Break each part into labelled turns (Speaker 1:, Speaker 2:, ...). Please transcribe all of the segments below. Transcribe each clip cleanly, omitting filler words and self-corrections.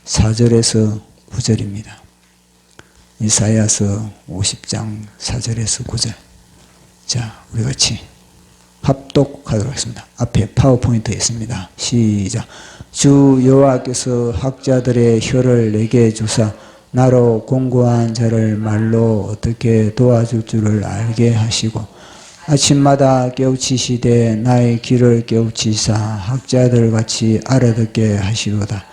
Speaker 1: 4절에서 9절입니다. 이사야서 50장 4절에서 9절. 자, 우리 같이 합독하도록 하겠습니다. 앞에 파워포인트 있습니다. 시작. 주 여호와께서 학자들의 혀를 내게 주사 나로 공고한 자를 말로 어떻게 도와줄 줄을 알게 하시고 아침마다 깨우치시되 나의 귀를 깨우치사 학자들같이 알아듣게 하시로다.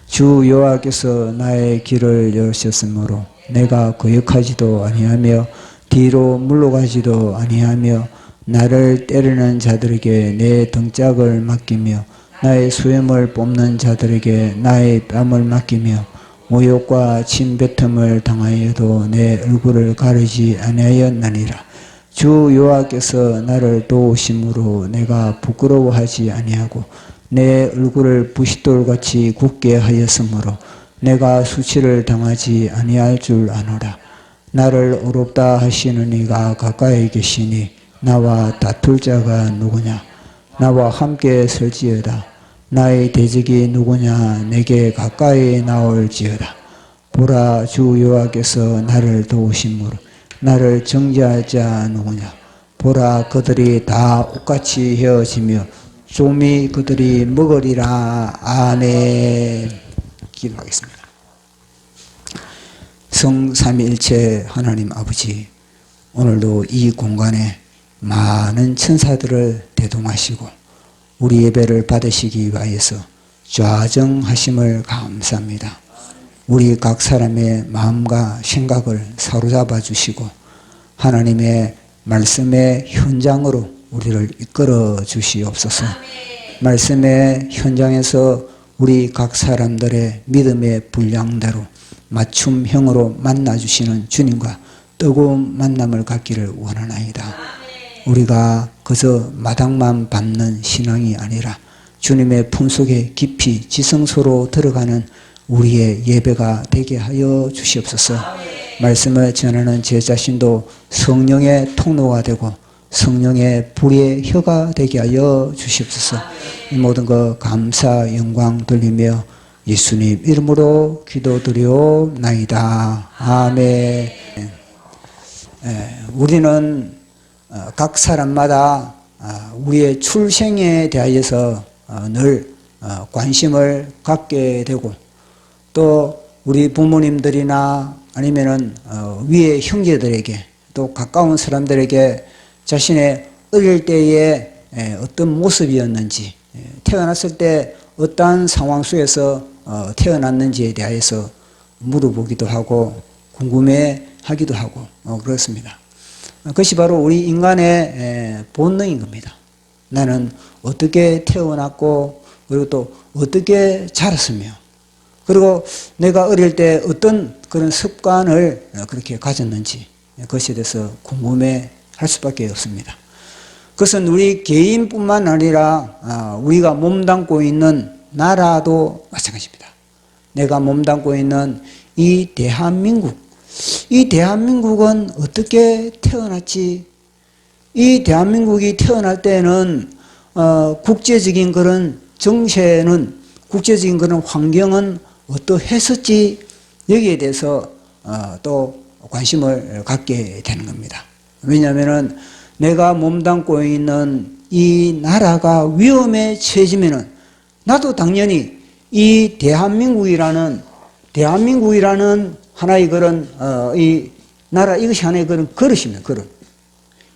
Speaker 1: 주 여호와께서 나의 귀를 여셨으므로 내가 거역하지도 아니하며 뒤로 물러가지도 아니하며 나를 때리는 자들에게 내 등짝을 맡기며 나의 수염을 뽑는 자들에게 나의 뺨을 맡기며 모욕과 침뱉음을 당하여도 내 얼굴을 가리지 아니하였나니라. 주 여호와께서 나를 도우심으로 내가 부끄러워하지 아니하고 내 얼굴을 부싯돌같이 굳게 하였으므로 내가 수치를 당하지 아니할 줄 아노라. 나를 어렵다 하시는 이가 가까이 계시니 나와 다툴 자가 누구냐? 나와 함께 설지어다. 나의 대적이 누구냐? 내게 가까이 나올지어다. 보라, 주 여호와께서 나를 도우심으로 나를 정죄할 자 누구냐? 보라, 그들이 다 옷같이 헤어지며 좀이 그들이 먹으리라. 아멘. 기도하겠습니다. 성삼위일체 하나님 아버지, 오늘도 이 공간에 많은 천사들을 대동하시고 우리 예배를 받으시기 위하여서 좌정하심을 감사합니다. 우리 각 사람의 마음과 생각을 사로잡아 주시고 하나님의 말씀의 현장으로 우리를 이끌어 주시옵소서. 말씀의 현장에서 우리 각 사람들의 믿음의 분량대로 맞춤형으로 만나주시는 주님과 뜨거운 만남을 갖기를 원하나이다. 우리가 그저 마당만 밟는 신앙이 아니라 주님의 품속에 깊이 지성소로 들어가는 우리의 예배가 되게 하여 주시옵소서. 말씀을 전하는 제 자신도 성령의 통로가 되고 성령의 불의 혀가 되게 하여 주시옵소서. 이 모든 것 감사 영광 돌리며 예수님 이름으로 기도드리옵나이다. 아멘. 우리는 각 사람마다 우리의 출생에 대하여서 늘 관심을 갖게 되고 또 우리 부모님들이나 아니면은 위의 형제들에게 또 가까운 사람들에게 자신의 어릴 때의 어떤 모습이었는지 태어났을 때 어떠한 상황 속에서 태어났는지에 대해서 물어보기도 하고 궁금해하기도 하고 그렇습니다. 그것이 바로 우리 인간의 본능인 겁니다. 나는 어떻게 태어났고 그리고 또 어떻게 자랐으며 그리고 내가 어릴 때 어떤 그런 습관을 그렇게 가졌는지 그것에 대해서 궁금해 할 수밖에 없습니다. 그것은 우리 개인뿐만 아니라 우리가 몸담고 있는 나라도 마찬가지입니다. 내가 몸담고 있는 이 대한민국은 어떻게 태어났지? 이 대한민국이 태어날 때는 국제적인 그런 정세는 국제적인 그런 환경은 어떠했었지? 여기에 대해서 또 관심을 갖게 되는 겁니다. 왜냐하면은 내가 몸담고 있는 이 나라가 위험에 처해지면은 나도 당연히 이 대한민국이라는 하나의 그런 이 나라 이것이 하나의 그런 그릇입니다. 그릇.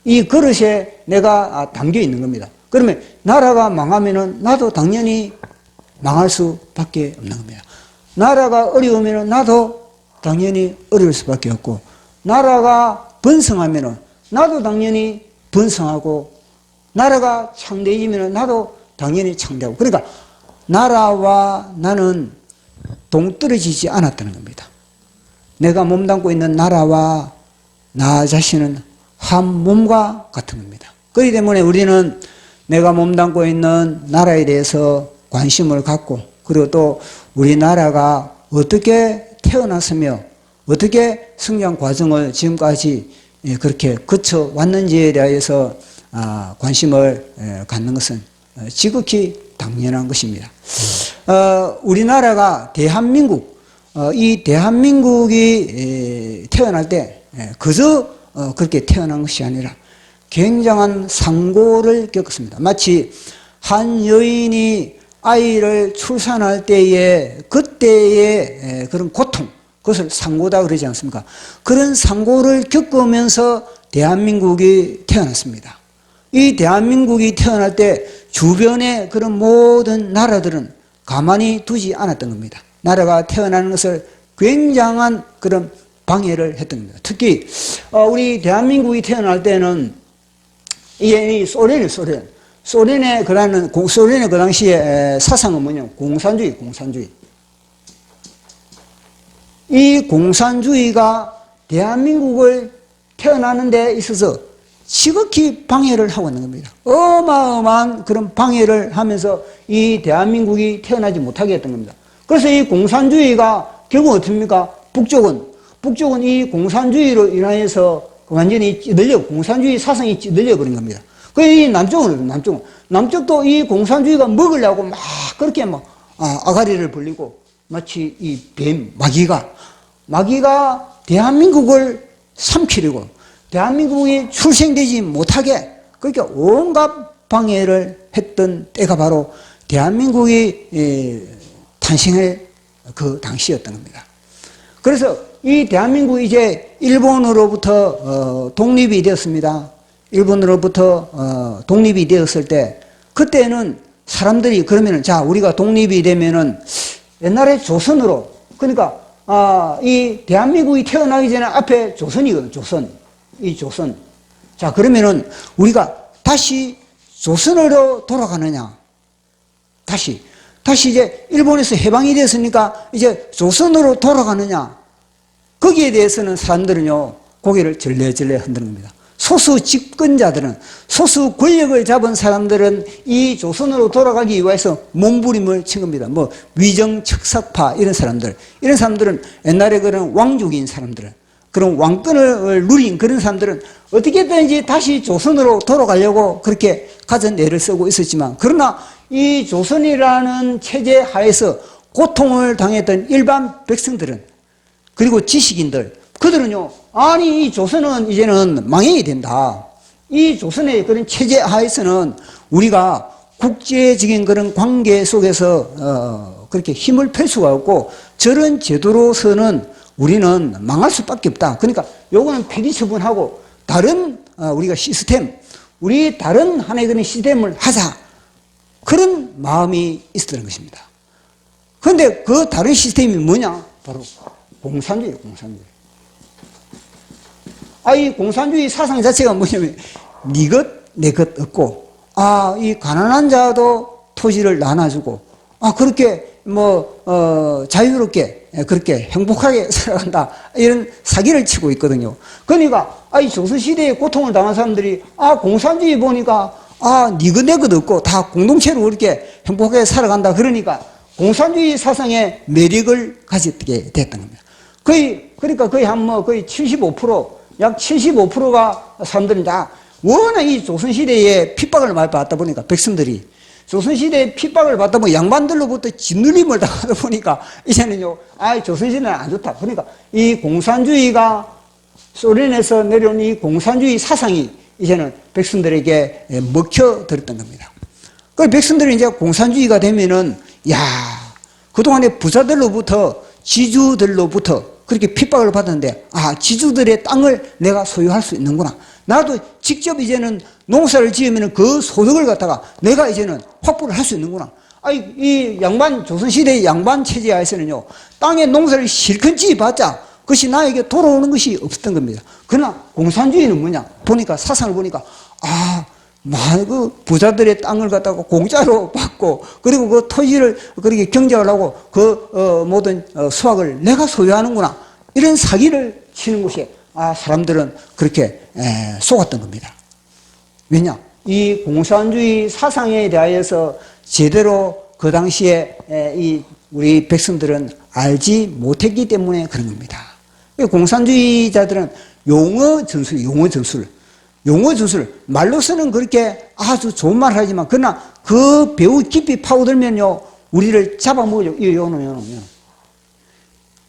Speaker 1: 이 그릇에 내가 담겨 있는 겁니다. 그러면 나라가 망하면은 나도 당연히 망할 수밖에 없는 겁니다. 나라가 어려우면은 나도 당연히 어려울 수밖에 없고 나라가 번성하면은 나도 당연히 번성하고 나라가 창대해지면은 나도 당연히 창대하고 그러니까 나라와 나는 동떨어지지 않았다는 겁니다. 내가 몸담고 있는 나라와 나 자신은 한 몸과 같은 겁니다. 그렇기 때문에 우리는 내가 몸담고 있는 나라에 대해서 관심을 갖고 그리고 또 우리나라가 어떻게 태어났으며 어떻게 성장 과정을 지금까지 그렇게 거쳐왔는지에 대해서 관심을 갖는 것은 지극히 당연한 것입니다. 우리나라가 대한민국, 이 대한민국이 태어날 때 그저 그렇게 태어난 것이 아니라 굉장한 상고를 겪었습니다. 마치 한 여인이 아이를 출산할 때에 그때의 그런 고통, 그것을 상고다 그러지 않습니까? 그런 상고를 겪으면서 대한민국이 태어났습니다. 이 대한민국이 태어날 때 주변의 그런 모든 나라들은 가만히 두지 않았던 겁니다. 나라가 태어나는 것을 굉장한 그런 방해를 했던 겁니다. 특히 우리 대한민국이 태어날 때는 이 소련의 그 당시에 사상은 뭐냐면 공산주의. 이 공산주의가 대한민국을 태어나는 데 있어서 지극히 방해를 하고 있는 겁니다. 어마어마한 그런 방해를 하면서 이 대한민국이 태어나지 못하게 했던 겁니다. 그래서 이 공산주의가 결국 어떻습니까? 북쪽은 이 공산주의로 인하여서 완전히 공산주의 사상이 찌들려 버린 겁니다. 이 남쪽도 이 공산주의가 먹으려고 막 그렇게 막 아가리를 벌리고 마치 이 뱀, 마귀가 대한민국을 삼키려고 대한민국이 출생되지 못하게 그렇게 온갖 방해를 했던 때가 바로 대한민국이 탄생할 그 당시였던 겁니다. 그래서 이 대한민국이 이제 일본으로부터 독립이 되었습니다. 일본으로부터 독립이 되었을 때 그때는 사람들이 그러면은 자 우리가 독립이 되면은 옛날에 조선으로 그러니까 이 대한민국이 태어나기 전에 앞에 조선이거든. 조선. 자 그러면은 우리가 다시 조선으로 돌아가느냐? 다시 이제 일본에서 해방이 됐으니까 이제 조선으로 돌아가느냐? 거기에 대해서는 사람들은요 고개를 절레절레 흔드는 겁니다. 소수 집권자들은 소수 권력을 잡은 사람들은 이 조선으로 돌아가기 위해서 몸부림을 친 겁니다. 뭐 위정척삭파 이런 사람들은 옛날에 그런 왕족인 사람들은 그런 왕권을 누린 그런 사람들은 어떻게든지 다시 조선으로 돌아가려고 그렇게 가진 애를 쓰고 있었지만 그러나 이 조선이라는 체제 하에서 고통을 당했던 일반 백성들은 그리고 지식인들 그들은요 아니 이 조선은 이제는 망해야 된다. 이 조선의 그런 체제 하에서는 우리가 국제적인 그런 관계 속에서 그렇게 힘을 펼 수가 없고 저런 제도로서는 우리는 망할 수밖에 없다. 그러니까 요거는 폐기 처분하고 다른 우리가 우리 다른 하나의 그런 시스템을 하자. 그런 마음이 있었던 것입니다. 그런데 그 다른 시스템이 뭐냐? 바로 공산주의예요. 이 공산주의 사상 자체가 뭐냐면 네 것 내 것 없고 이 가난한 자도 토지를 나눠주고 그렇게 자유롭게 그렇게 행복하게 살아간다 이런 사기를 치고 있거든요. 그러니까 이 조선시대에 고통을 당한 사람들이 공산주의 보니까 네 것 내 것 없고 다 공동체로 그렇게 행복하게 살아간다 그러니까 공산주의 사상의 매력을 가지게 됐던 겁니다. 그러니까 거의 거의 75% 약 75%가 사람들이 다 워낙 이 조선시대에 핍박을 많이 받다 보니까 백성들이 조선시대에 핍박을 받다 보니 양반들로부터 짓눌림을 당하다 보니까 이제는요 조선시대는 안 좋다. 그러니까 이 공산주의가 소련에서 내려온 이 공산주의 사상이 이제는 백성들에게 먹혀들었던 겁니다. 그 백성들이 이제 공산주의가 되면은 그동안에 부자들로부터 지주들로부터 그렇게 핍박을 받았는데 지주들의 땅을 내가 소유할 수 있는구나. 나도 직접 이제는 농사를 지으면 그 소득을 갖다가 내가 이제는 확보를 할 수 있는구나. 이 조선시대의 양반 체제하에서는요, 땅에 농사를 실컷 지어봤자 그것이 나에게 돌아오는 것이 없었던 겁니다. 그러나 공산주의는 뭐냐? 사상을 보니까, 그 부자들의 땅을 갖다가 공짜로 받고, 그리고 그 토지를 그렇게 경작을 하고, 모든 수확을 내가 소유하는구나. 이런 사기를 치는 곳에, 사람들은 그렇게 속았던 겁니다. 왜냐? 이 공산주의 사상에 대하여서 제대로 그 당시에 우리 백성들은 알지 못했기 때문에 그런 겁니다. 공산주의자들은 용어 전술, 용어 주술, 말로서는 그렇게 아주 좋은 말을 하지만, 그러나 그 배우 깊이 파고들면요, 우리를 잡아먹어요. 요놈.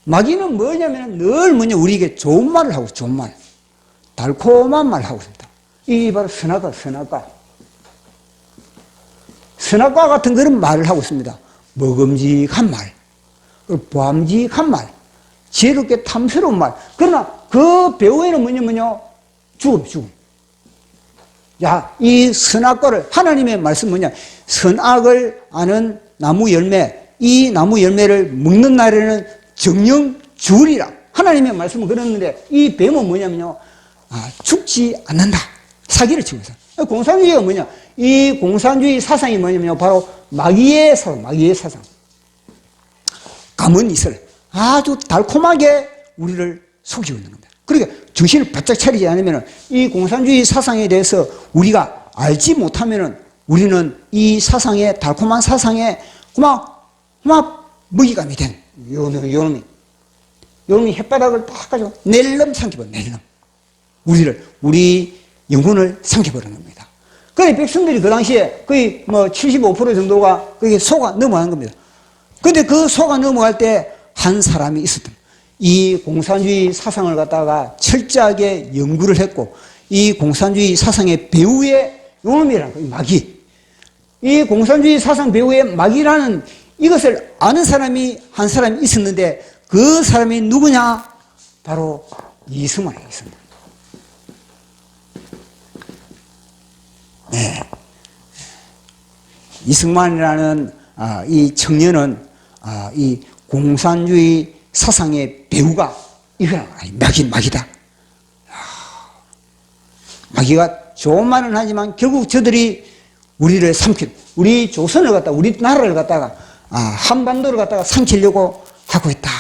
Speaker 1: 마귀는 뭐냐면 늘 우리에게 좋은 말을 하고, 좋은 말. 달콤한 말을 하고 있습니다. 이게 바로 선악과. 선악과 같은 그런 말을 하고 있습니다. 먹음직한 말, 보암직한 말, 지혜롭게 탐스러운 말. 그러나 그 배후에는 뭐냐면요, 죽음. 야, 이 선악과를, 하나님의 말씀 뭐냐, 선악을 아는 나무 열매, 이 나무 열매를 먹는 날에는 정령 죽으리라. 하나님의 말씀은 그랬는데, 이 뱀은 뭐냐면요, 죽지 않는다. 사기를 치고 있어요. 공산주의가 뭐냐, 이 공산주의 사상이 뭐냐면요, 바로 마귀의 사상. 가문이슬. 아주 달콤하게 우리를 속이고 있는 겁니다. 그러니까 정신을 바짝 차리지 않으면 이 공산주의 사상에 대해서 우리가 알지 못하면 우리는 이 사상에, 달콤한 사상에 막 먹이감이 된 요놈이 혓바닥을 딱 가지고 낼름 삼켜버려, 낼름. 우리 영혼을 삼켜버리는 겁니다. 그래, 백성들이 그 당시에 거의 75% 정도가 거기 속아 넘어가는 겁니다. 근데 그 속아 넘어갈 때 한 사람이 있었던, 이 공산주의 사상을 갖다가 철저하게 연구를 했고, 이 공산주의 사상의 배후의 요놈이라는 거예요, 마귀. 이 공산주의 사상 배후의 마귀라는 이것을 아는 사람이 한 사람이 있었는데, 그 사람이 누구냐? 바로 이승만이 있습니다. 네. 이승만이라는 이 청년은 이 공산주의 사상의 배우가 이거야, 마귀다. 마귀가 좋은 말은 하지만 결국 저들이 우리를 우리 조선을 갖다가, 우리 나라를 갖다가 한반도를 갖다가 삼키려고 하고 있다.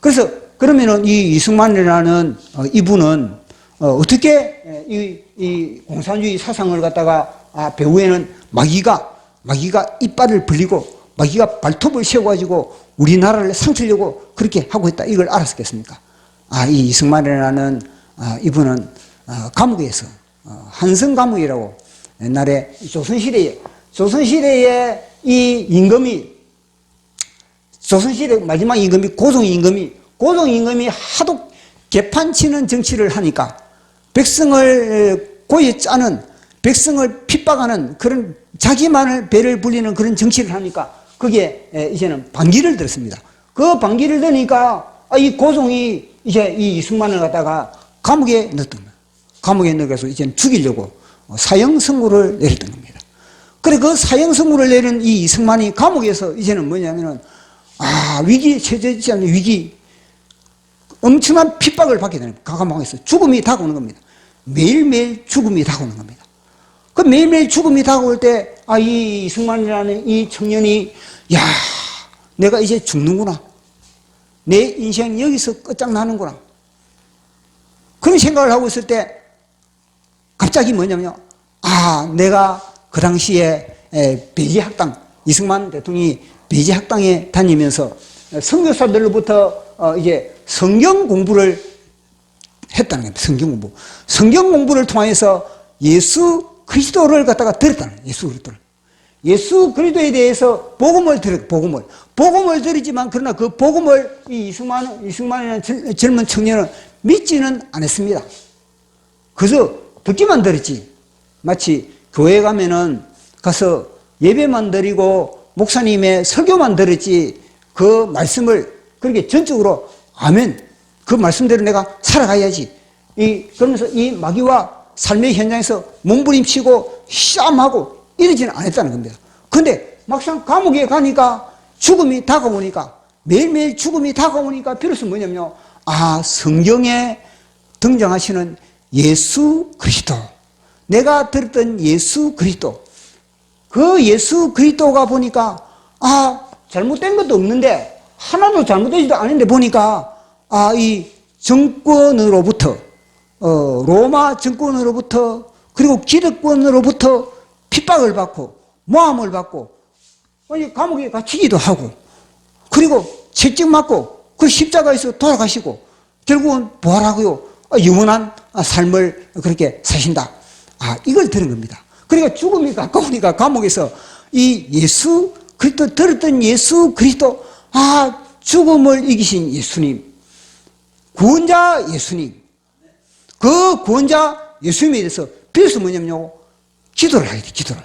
Speaker 1: 그래서 그러면은 이 이승만이라는 이분은 어떻게 이 공산주의 사상을 갖다가 배후에는 마귀가 이빨을 벌리고 마귀가 발톱을 세워가지고 우리나라를 삼키려고 그렇게 하고 있다, 이걸 알았겠습니까? 이 이승만이라는 이분은 감옥에서 한성 감옥이라고, 옛날에 조선시대에 이 임금이, 조선시대 마지막 임금이 고종임금이 하도 개판치는 정치를 하니까 백성을 고이 짜는, 백성을 핍박하는 그런 자기만을 배를 불리는 그런 정치를 하니까 거기에 이제는 반기를 들었습니다. 그 반기를 드니까 이 고종이 이제 이 이승만을 갖다가 감옥에 넣었던 거예요. 감옥에 넣어서 이제는 죽이려고 사형 선고를 내렸던 겁니다. 그래, 그 사형 선고를 내린 이 이승만이 감옥에서 이제는 뭐냐면은 위기에 처해지지 않는 위기, 엄청난 핍박을 받게 되는 거예요. 감옥에서 죽음이 다가오는 겁니다. 매일매일 죽음이 다가오는 겁니다. 그 매일매일 죽음이 다가올 때 이 이승만이라는 이 청년이, 야, 내가 이제 죽는구나, 내 인생 여기서 끝장나는구나, 그런 생각을 하고 있을 때 갑자기 뭐냐면요, 내가 그 당시에 배지학당, 이승만 대통령이 배지학당에 다니면서 선교사들로부터 이제 성경 공부를 했다는 겁니다. 성경 공부를 통해서 예수 그리스도를 갖다가 들었다는 거예요. 예수 그리스도에 대해서 복음을 들었지만, 그러나 그 복음을 이 이승만이라는 젊은 청년은 믿지는 않았습니다. 그래서 듣기만 들었지. 마치 교회 가면은 가서 예배만 드리고 목사님의 설교만 들었지, 그 말씀을 그렇게 전적으로 아멘, 그 말씀대로 내가 살아가야지, 그러면서 이 마귀와 삶의 현장에서 몸부림치고 싸움하고 이러지는 않았다는 겁니다. 근데 막상 감옥에 가니까 죽음이 다가오니까, 매일매일 죽음이 다가오니까 비로소 뭐냐면요, 성경에 등장하시는 예수 그리스도, 내가 들었던 예수 그리스도, 그 예수 그리스도가 보니까 잘못된 것도 없는데, 하나도 잘못되지도 않은데 보니까 이 정권으로부터, 로마 정권으로부터, 그리고 기득권으로부터 핍박을 받고 모함을 받고 감옥에 갇히기도 하고, 그리고 채찍 맞고 그 십자가에서 돌아가시고 결국은 부활하고요, 영원한 삶을 그렇게 사신다. 이걸 들은 겁니다. 그러니까 죽음이 가까우니까 감옥에서 이 예수 그리스도 들었던 예수 그리스도, 죽음을 이기신 예수님, 구원자 예수님, 그 구원자 예수님에 대해서 비로소 뭐냐면요, 기도를 하게 돼, 기도를.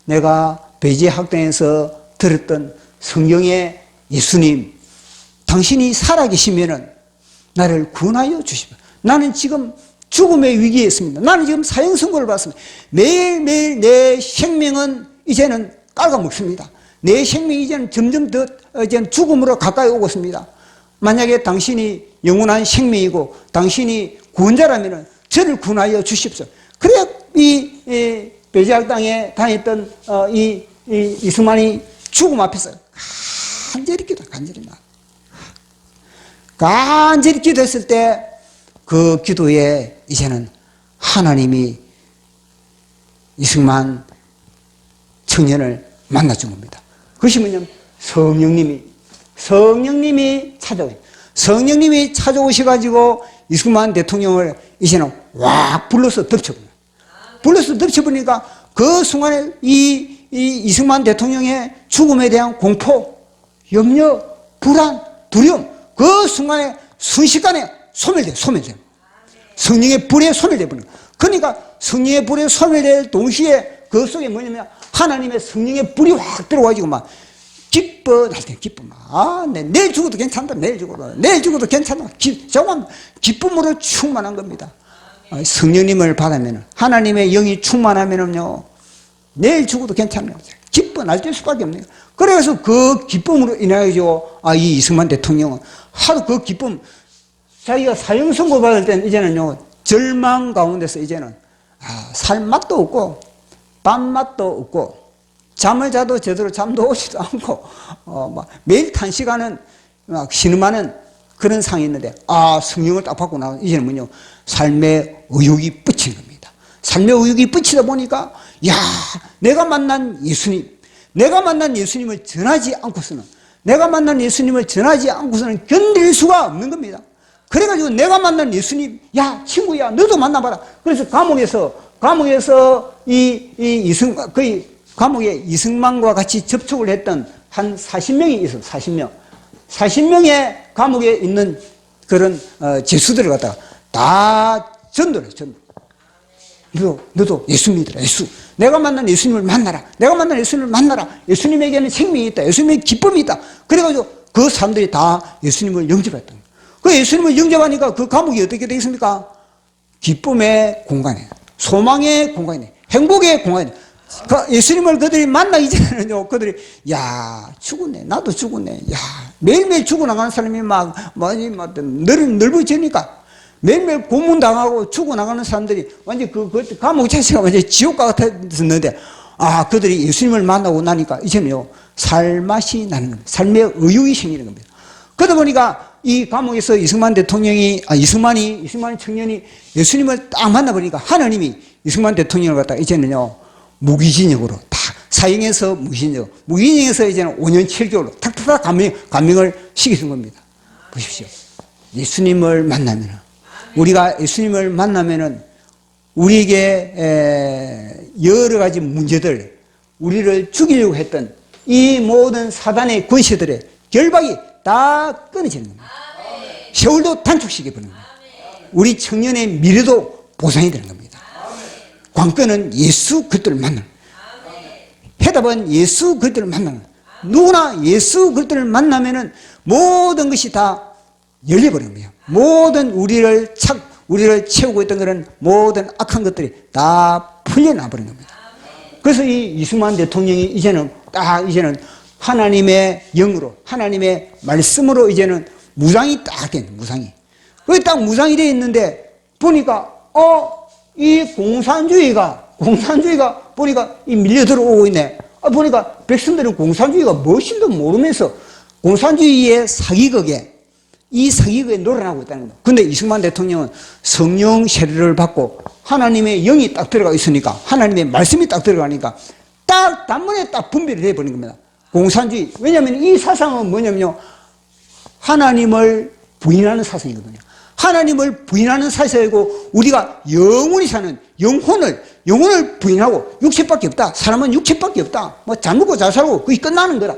Speaker 1: 내가 배제학당에서 들었던 성경의 예수님, 당신이 살아계시면은 나를 구원하여 주시면, 나는 지금 죽음의 위기에 있습니다. 나는 지금 사형선고를 받습니다. 매일매일 내 생명은 이제는 깔아먹습니다. 내 생명이 이제는 점점 더 이제는 죽음으로 가까이 오고 있습니다. 만약에 당신이 영원한 생명이고 당신이 구원자라면 저를 구원하여 주십시오. 그래야 이 배제학당에 다녔던 이승만이 죽음 앞에서 간절히 기도했을 때 그 기도에 이제는 하나님이 이승만 청년을 만나준 겁니다. 그것이 뭐냐면 성령님이 찾아오셔가지고 이승만 대통령을 이제는 확 불러서 덮쳐버려요. 불러서 덮쳐버리니까 그 순간에 이승만 대통령의 죽음에 대한 공포, 염려, 불안, 두려움, 그 순간에 순식간에 소멸돼요. 성령의 불에 소멸돼버려요. 그러니까 성령의 불에 소멸될 동시에 그 속에 뭐냐면 하나님의 성령의 불이 확 들어와가지고 막 날 때 기뻐. 내일 죽어도 괜찮다. 내일 죽어도 괜찮다. 정말 기쁨으로 충만한 겁니다. 성령님을 받으면, 하나님의 영이 충만하면요, 내일 죽어도 괜찮아요. 기뻐 날뛸 수밖에 없네요. 그래서 그 기쁨으로 인하여서 이 이승만 대통령은 하도 그 기쁨, 자기가 사형 선고 받을 때는 이제는요, 절망 가운데서 이제는 살 맛도 없고 밥맛도 없고 잠을 자도 제대로 잠도 오지도 않고 매일 탄식하는 막 신음하는 그런 상이 있는데 성령을 딱 받고 나면 이제는 뭐냐, 삶의 의욕이 뻗친 겁니다. 삶의 의욕이 뻗치다 보니까 내가 만난 예수님을 전하지 않고서는 견딜 수가 없는 겁니다. 그래가지고 내가 만난 예수님, 친구야 너도 만나봐라. 그래서 감옥에서 감옥에 이승만과 같이 접촉을 했던 한 40명이 있어. 40명의 감옥에 있는 그런 죄수들을 갖다가 다 전도를 해. 너도 예수 믿으라. 내가 만난 예수님을 만나라. 예수님에게는 생명이 있다. 예수님의 기쁨이 있다. 그래가지고 그 사람들이 다 예수님을 영접했던 거예요. 그 예수님을 영접하니까 그 감옥이 어떻게 되겠습니까? 기쁨의 공간에, 소망의 공간에, 행복의 공간에. 예수님을 그들이 만나기 전에는요, 그들이, 죽었네. 나도 죽었네. 매일매일 죽어나가는 사람이 넓어지니까, 매일매일 고문당하고 죽어나가는 사람들이 완전 그 감옥 자체가 완전 지옥과 같았는데, 그들이 예수님을 만나고 나니까, 이제는요, 살맛이 나는 겁니다. 삶의 의욕이 생기는 겁니다. 그러다 보니까, 이 감옥에서 이승만 청년이 예수님을 딱 만나보니까, 하나님이 이승만 대통령을 갖다가 이제는요, 무기징역으로 사형에서 무기징역에서 이제는 5년 7개월로 탁탁탁 감명을 시키는 겁니다. 보십시오. 우리가 예수님을 만나면은 우리에게 여러 가지 문제들, 우리를 죽이려고 했던 이 모든 사단의 권세들의 결박이 다 끊어지는 겁니다. 세월도 단축시켜버리는 겁니다. 우리 청년의 미래도 보상이 되는 겁니다. 관건은 예수 그리스도를 만나는, 해답은 예수 그리스도를 만나는, 누구나 예수 그리스도를 만나면은 모든 것이 다 열려버리는 거예요. 모든 우리를 채우고 있던 그런 모든 악한 것들이 다 풀려나버리는 겁니다. 그래서 이 이승만 대통령이 이제는 하나님의 영으로, 하나님의 말씀으로 이제는 무장이 딱 된, 무장이. 그게 딱 무장이 되어 있는데 보니까 이 공산주의가 보니까 이 밀려 들어오고 있네. 보니까 백성들은 공산주의가 무엇인지도 모르면서 공산주의의 사기극에 놀아나고 있다는 겁니다. 근데 이승만 대통령은 성령 세례를 받고 하나님의 영이 딱 들어가 있으니까, 하나님의 말씀이 딱 들어가니까 딱 단번에 딱 분별이 되어버린 겁니다. 공산주의. 왜냐하면 이 사상은 뭐냐면요, 하나님을 부인하는 사상이거든요. 하나님을 부인하는 사상이고 우리가 영원히 사는 영혼을 부인하고 육체밖에 없다. 사람은 육체밖에 없다. 뭐 잘 먹고 잘 살고 그게 끝나는 거라.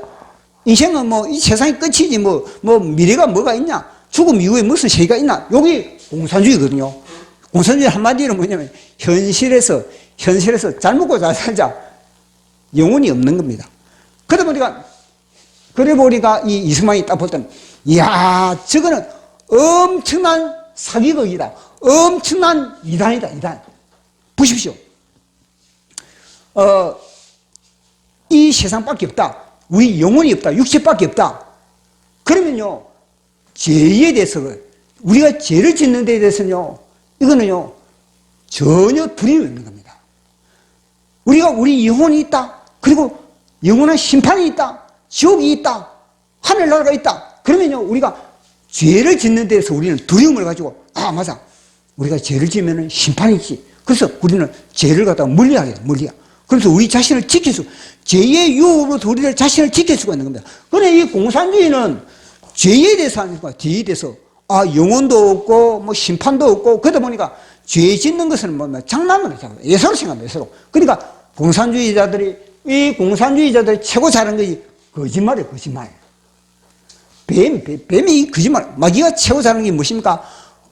Speaker 1: 인생은 뭐 이 세상이 끝이지 뭐 미래가 뭐가 있냐. 죽음 이후에 무슨 세계가 있나. 여기 공산주의거든요. 공산주의 한마디로 뭐냐면 현실에서 잘 먹고 잘 살자. 영혼이 없는 겁니다. 그러다 보니까 그래 보니까 이 이승만이 딱 볼 때는 이야 저거는 엄청난 사기극이다. 엄청난 이단이다. 이단. 보십시오. 이 세상밖에 없다. 우리 영혼이 없다. 육체밖에 없다. 그러면요 죄에 대해서 우리가 죄를 짓는 데에 대해서는요 이거는요 전혀 두려움이 없는 겁니다. 우리 영혼이 있다. 그리고 영원한 심판이 있다. 지옥이 있다. 하늘나라가 있다. 그러면요 우리가 죄를 짓는 데에서 우리는 두려움을 가지고 아 맞아 우리가 죄를 지으면 심판이 있지. 그래서 우리는 죄를 갖다가 멀리하게 돼. 멀리야. 그래서 우리 자신을 지킬 수 죄의 유혹으로부터 우리를 자신을 지킬 수가 있는 겁니다. 그런데 이 공산주의는 죄에 대해서 하니까 죄에 대해서 아 영혼도 없고 뭐 심판도 없고 그러다 보니까 죄 짓는 것은 뭐 장난으로 예사로 생각합니다. 예사로. 그러니까 공산주의자들이 최고 잘하는 것이 거짓말이에요. 거짓말. 뱀이 거짓말. 마귀가 최고 잘하는 게 무엇입니까?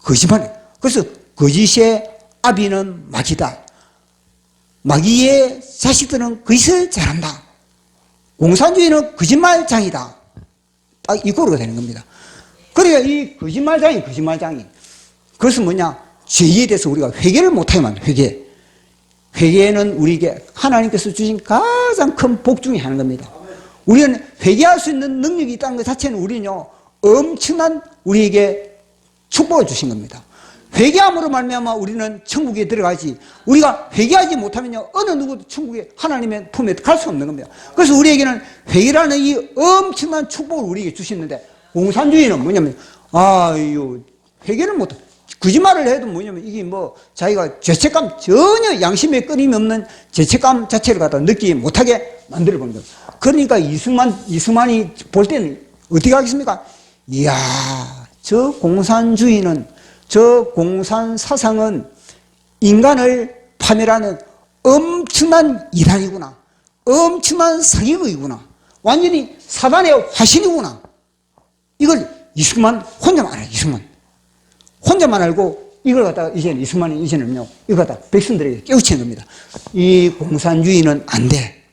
Speaker 1: 거짓말이에요. 그래서 거짓의 아비는 마귀다. 마귀의 자식들은 거짓을 잘한다. 공산주의는 거짓말장이다. 딱 이 꼴로가 되는 겁니다. 그러니까 이 거짓말장이. 그것은 뭐냐? 죄에 대해서 우리가 회개를 못하게 만든 회개. 회개는 우리에게 하나님께서 주신 가장 큰 복 중에 하나인 겁니다. 우리는 회개할 수 있는 능력이 있다는 것 자체는 우리는요 엄청난 우리에게 축복을 주신 겁니다. 회개함으로 말미암아 우리는 천국에 들어가지 우리가 회개하지 못하면요 어느 누구도 천국에 하나님의 품에 갈 수 없는 겁니다. 그래서 우리에게는 회개라는 이 엄청난 축복을 우리에게 주시는데 공산주의는 뭐냐면 아유 회개를 못해. 거짓말을 해도 뭐냐면 이게 뭐 자기가 죄책감 전혀 양심에 끊임이 없는 죄책감 자체를 갖다 느끼지 못하게 만들어 버린 겁니다. 그러니까 이승만이 볼 때는 어떻게 하겠습니까? 이야 저 공산주의는 저 공산 사상은 인간을 파멸하는 엄청난 이단이구나. 엄청난 사기극이구나. 완전히 사단의 화신이구나. 이걸 이승만 혼자만 알아요. 혼자만 알고 이걸 갖다가 이제는요 이걸 갖다 백성들에게 깨우치는 겁니다. 이 공산주의는 안 돼.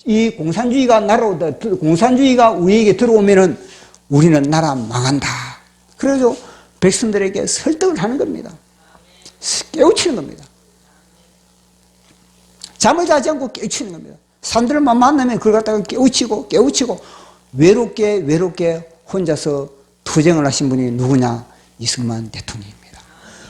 Speaker 1: 이 공산주의가 우리에게 들어오면은 우리는 나라 망한다. 그래서 백성들에게 설득을 하는 겁니다. 깨우치는 겁니다. 잠을 자지 않고 깨우치는 겁니다. 사람들만 만나면 그걸 갖다가 깨우치고 외롭게 혼자서 투쟁을 하신 분이 누구냐? 이승만 대통령입니다.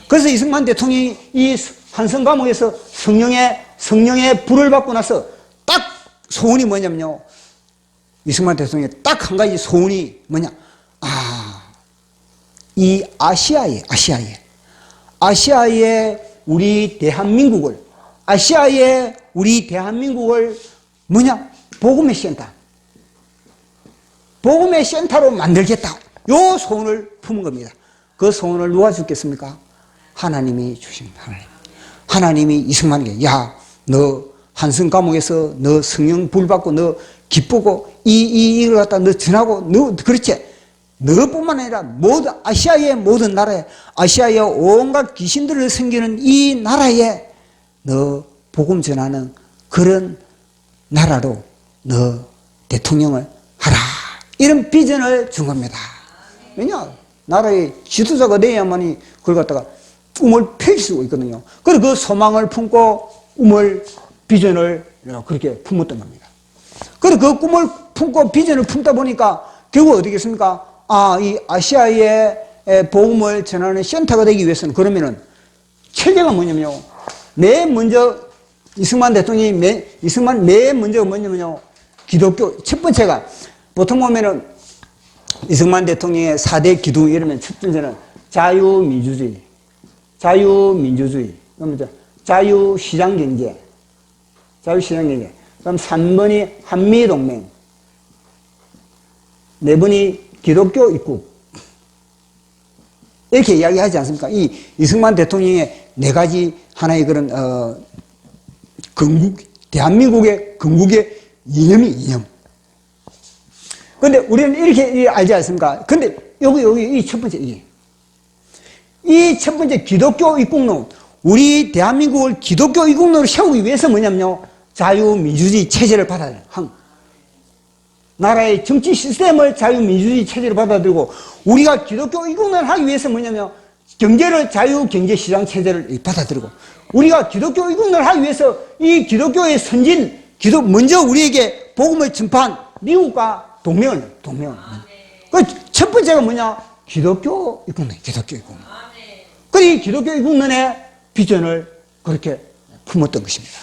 Speaker 1: 그래서 이승만 대통령이 이 한성 감옥에서 성령의 불을 받고 나서 딱 소원이 뭐냐면요. 이승만 대통령의 딱 한 가지 소원이 뭐냐? 이 아시아에 우리 대한민국을 뭐냐? 복음의 센터로 만들겠다. 요 소원을 품은 겁니다. 그 소원을 누가 주겠습니까? 하나님이 주십니다. 하나님이 이승만에게 야, 너 한성 감옥에서 너 성령 불 받고 너 기쁘고 이걸 갖다 너 전하고 너 그렇지. 너뿐만 아니라 모든 아시아의 모든 나라에 아시아의 온갖 귀신들을 섬기는 이 나라에 너 복음 전하는 그런 나라로 너 대통령을 하라. 이런 비전을 준 겁니다. 왜냐? 나라의 지도자가 돼야만이 그걸 갖다가 꿈을 펼칠 수 있거든요. 그래서 그 소망을 품고 비전을 그렇게 품었던 겁니다. 그래서 그 꿈을 품고 비전을 품다 보니까 결국 어디겠습니까? 이 아시아의 복음을 전하는 센터가 되기 위해서는 그러면은 체계가 뭐냐면요. 이승만 대통령이 맨 먼저 뭐냐면요. 기독교 첫 번째가 보통 보면은 이승만 대통령의 4대 기둥 이러면 첫 번째는 자유민주주의, 그러면 자유시장경제. 그럼 3번이 한미동맹, 4번이 기독교 입국, 이렇게 이야기하지 않습니까? 이 이승만 대통령의 네 가지 하나의 그런 대한민국의 건국의 이념. 근데 우리는 이렇게 알지 않습니까? 근데 여기 이 첫 번째, 이 첫 번째 기독교 입국론, 우리 대한민국을 기독교 입국론으로 세우기 위해서 뭐냐면요, 자유민주주의 체제를 받아들여요. 나라의 정치 시스템을 자유민주주의 체제로 받아들이고, 우리가 기독교 입국론을 하기 위해서 뭐냐면 경제를 자유경제시장 체제를 받아들이고, 우리가 기독교 입국론을 하기 위해서 이 기독교의 선진, 먼저 우리에게 복음을 전파한 미국과 동맹을. 그 첫 번째가 뭐냐? 기독교 입국론. 그 이 기독교 입국론의 비전을 그렇게 품었던 것입니다.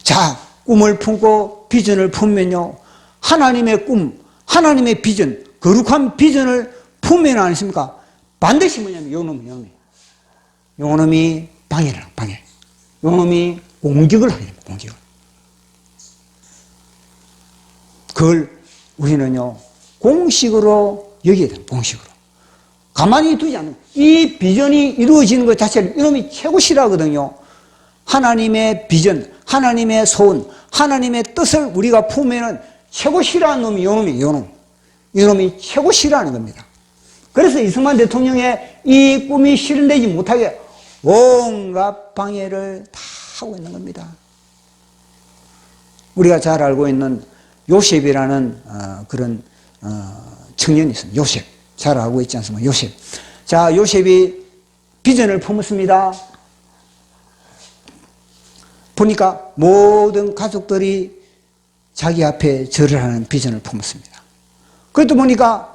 Speaker 1: 자, 꿈을 품고 비전을 품으면요, 하나님의 꿈, 하나님의 비전, 거룩한 비전을 품으면 아니십니까? 반드시 뭐냐면 요놈이 방해. 요놈이 공격을 하게 됩니다. 공격을. 그걸 우리는요, 공식으로 여기야 돼요. 공식으로. 가만히 두지 않는, 이 비전이 이루어지는 것 자체를 이놈이 최고 싫어하거든요. 하나님의 비전, 하나님의 소원, 하나님의 뜻을 우리가 품으면 최고 싫어하는 놈이 이놈이 최고 싫어하는 겁니다. 그래서 이승만 대통령의 이 꿈이 실현되지 못하게 온갖 방해를 다 하고 있는 겁니다. 우리가 잘 알고 있는 요셉이라는 그런 청년이 있습니다. 요셉. 잘 알고 있지 않습니까? 요셉. 자, 요셉이 비전을 품었습니다. 보니까 모든 가족들이 자기 앞에 절을 하는 비전을 품었습니다. 그것도 보니까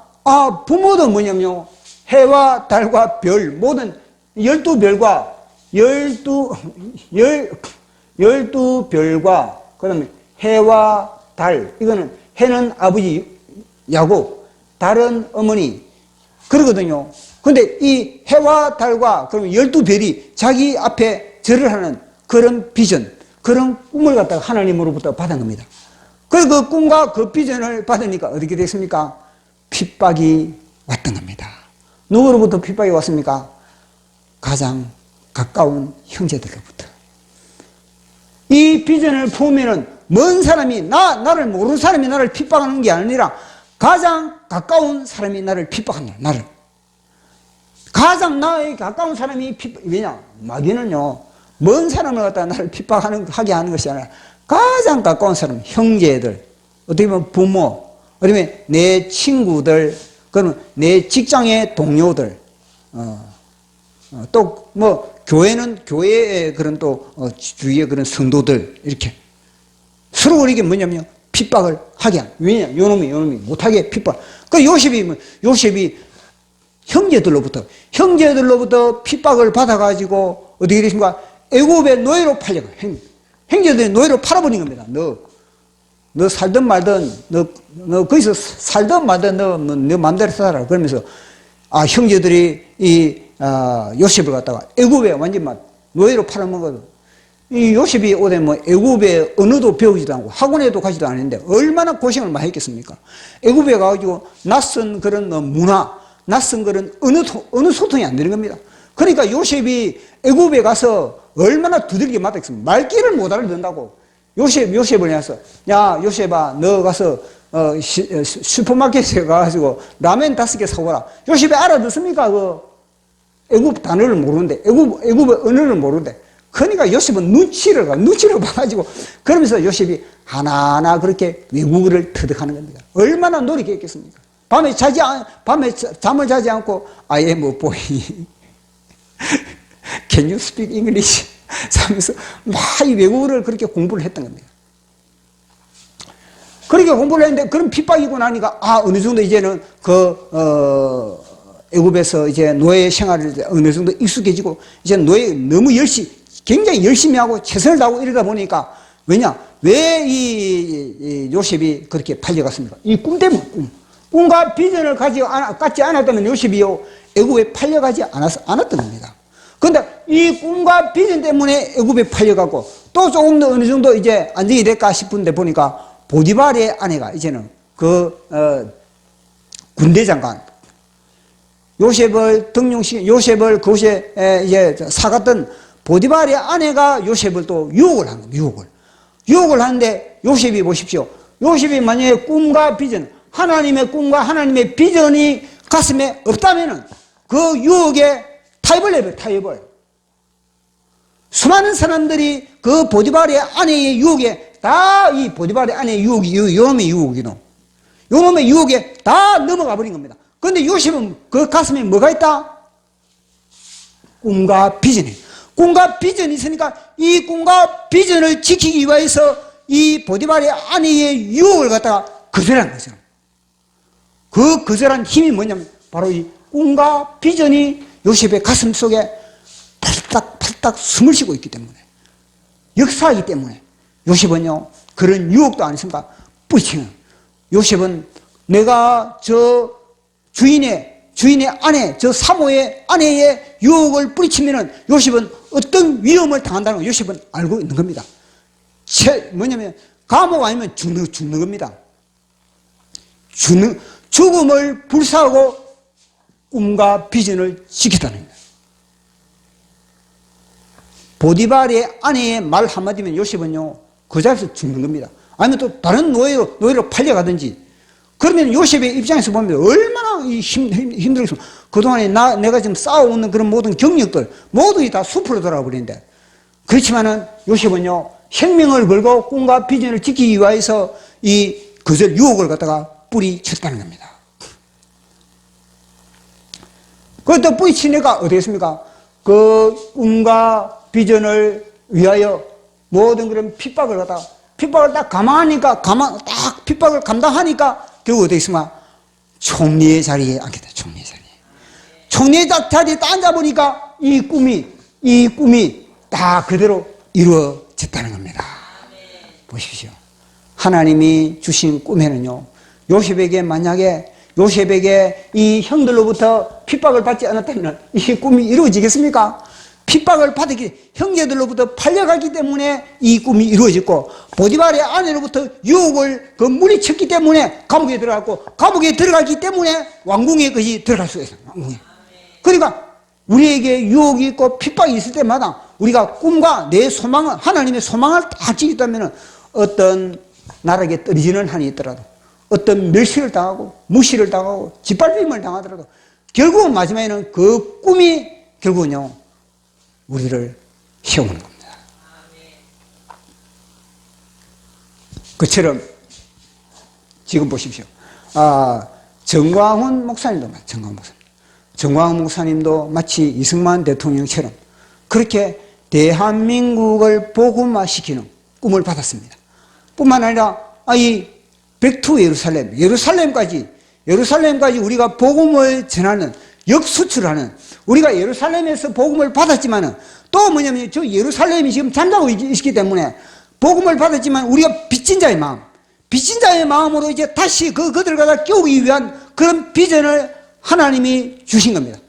Speaker 1: 부모도 뭐냐면요, 해와 달과 별, 모든 12별과 12별과 그 다음에 해와 달, 이거는 해는 아버지 야곱, 달은 어머니 그러거든요. 근데 이 해와 달과 그러면 12별이 자기 앞에 절을 하는 그런 비전, 그런 꿈을 갖다가 하나님으로부터 받은 겁니다. 그래서 그 꿈과 그 비전을 받으니까 어떻게 됐습니까? 핍박이 왔던 겁니다. 누구로부터 핍박이 왔습니까? 가장 가까운 형제들로부터. 이 비전을 보면은 먼 사람이 나를 모르는 사람이 나를 핍박하는 게 아니라 가장 가까운 사람이 나를 핍박한다. 나를. 가장 나에 가까운 사람이 왜냐? 마귀는요, 먼 사람을 갖다가 나를 핍박하게 하는 것이 아니라 가장 가까운 사람, 형제들, 어떻게 보면 부모, 어떻게 보면 내 친구들, 그러면 내 직장의 동료들, 또 뭐 교회는 교회의 그런 또 주위의 그런 성도들, 이렇게 서로 이게 뭐냐면 핍박을 하게 한. 왜냐? 요놈이 못하게 핍박. 그 요셉이 형제들로부터 핍박을 받아가지고 어떻게 되십니까? 애굽의 노예로 팔려가. 형제들의 노예로 팔아버린 겁니다. 너 살든 말든, 너 거기서 살든 말든 너 마음대로 살아라. 그러면서, 형제들이 요셉을 갖다가 애굽에 완전 막 노예로 팔아먹거든. 이 요셉이 오대 뭐 애굽의 언어도 배우지도 않고 학원에도 가지도 않았는데 얼마나 고생을 많이 했겠습니까? 애굽에 가가지고 낯선 그런 문화, 낯선 그런 어느 소통이 안 되는 겁니다. 그러니까 요셉이 애굽에 가서 얼마나 두들겨 맞았겠습니까? 말귀를 못 알아듣는다고. 요셉을 해서, 야, 요셉아, 너 가서, 슈퍼마켓에 가가지고 라면 5개 사오라. 요셉이 알아듣습니까? 애굽 단어를 모르는데, 애굽의 언어를 모르는데. 그러니까 요셉은 눈치를 봐가지고, 그러면서 요셉이 하나하나 그렇게 외국어를 터득하는 겁니다. 얼마나 노력했겠습니까? 밤에 잠을 자지 않고, I am a boy. Can you speak English? 하면서 막 이 외국어를 그렇게 공부를 했던 겁니다. 그렇게 공부를 했는데 그런 핍박이고 나니까 어느 정도 이제는 애굽에서 이제 노예 생활을 어느 정도 익숙해지고 이제 너무 굉장히 열심히 하고 최선을 다하고 이러다 보니까 왜 이 요셉이 그렇게 팔려갔습니까? 이 꿈 때문에 꿈과 비전을 갖지 않았다면 요셉이요 애굽에 팔려가지 않았던 겁니다. 그런데 이 꿈과 비전 때문에 애굽에 팔려가고 또 조금 더 어느 정도 이제 안정이 될까 싶은데 보니까 보디발의 아내가 이제는 군대 장관, 요셉을 요셉을 그곳에 이제 사갔던 보디발의 아내가 요셉을 또 유혹을 한 겁니다. 유혹을 하는데 요셉이 보십시오. 요셉이 만약에 꿈과 비전, 하나님의 꿈과 하나님의 비전이 가슴에 없다면은 그 유혹에 타협을 해버려요, 타협을. 수많은 사람들이 그 보디발의 아내의 유혹에 다 이 보디발의 아내의 유혹이, 요놈의 유혹이노. 요놈의 유혹에 다 넘어가 버린 겁니다. 그런데 요셉은 그 가슴에 뭐가 있다? 꿈과 비전이. 꿈과 비전이 있으니까 이 꿈과 비전을 지키기 위해서 이 보디발의 아내의 유혹을 갖다가 거절한 거죠. 그 거절한 힘이 뭐냐면 바로 이 꿈과 비전이 요셉의 가슴 속에 팔딱팔딱 숨을 쉬고 있기 때문에, 역사하기 때문에 요셉은요 그런 유혹도 안 했습니까? 뿌리치는. 요셉은 내가 저 주인의 아내, 저 사모의 아내의 유혹을 뿌리치면은 요셉은 어떤 위험을 당한다는 걸 요셉은 알고 있는 겁니다. 뭐냐면 감옥 아니면 죽는 겁니다. 죽음을 불사하고 꿈과 비전을 지키다는 거예요. 보디발의 아내의 말 한마디면 요셉은요 그 자리에서 죽는 겁니다. 아니면 또 다른 노예로 팔려가든지. 그러면 요셉의 입장에서 보면 얼마나 힘들겠습니까? 그동안에 내가 지금 쌓아오는 그런 모든 경력들 모두 다 숲으로 돌아가 버리는데, 그렇지만은 요셉은요 생명을 걸고 꿈과 비전을 지키기 위해서 이 거절 유혹을 갖다가 뿌리쳤다는 겁니다. 그것도 뿌리치니까 어떻겠습니까? 그 꿈과 비전을 위하여 모든 그런 핍박을 갖다가 핍박을 딱 핍박을 감당하니까 결국 어떻게 있습니까? 총리의 자리에 앉게 돼. 총리의 자리에. 총리의 자리에 딱 앉아보니까 이 꿈이 다 그대로 이루어졌다는 겁니다. 보십시오. 하나님이 주신 꿈에는요, 요셉에게 만약에 요셉에게 이 형들로부터 핍박을 받지 않았다면 이 꿈이 이루어지겠습니까? 핍박을 받았기, 형제들로부터 팔려갔기 때문에 이 꿈이 이루어졌고, 보디발의 아내로부터 유혹을 물리쳤기 때문에 감옥에 들어갔고, 감옥에 들어갔기 때문에 왕궁에 것이 들어갈 수가 있어요. 왕궁에. 그러니까 우리에게 유혹이 있고 핍박이 있을 때마다 우리가 꿈과 내 소망을, 하나님의 소망을 딱 지켰다면 어떤 나락에 떨어지는 한이 있더라도, 어떤 멸시를 당하고 무시를 당하고 짓밟힘을 당하더라도 결국은 마지막에는 그 꿈이 결국은요 우리를 세우는 겁니다. 그처럼 지금 보십시오. 정광훈 목사님도 정광훈 목사님도 마치 이승만 대통령처럼 그렇게 대한민국을 복음화시키는 꿈을 받았습니다. 뿐만 아니라 이 백투 예루살렘까지 우리가 복음을 전하는, 역수출하는, 우리가 예루살렘에서 복음을 받았지만은 또 뭐냐면 저 예루살렘이 지금 잠자고 있기 때문에 복음을 받았지만 우리가 빚진 자의 마음으로 이제 다시 그들을 갖다 깨우기 위한 그런 비전을 하나님이 주신 겁니다.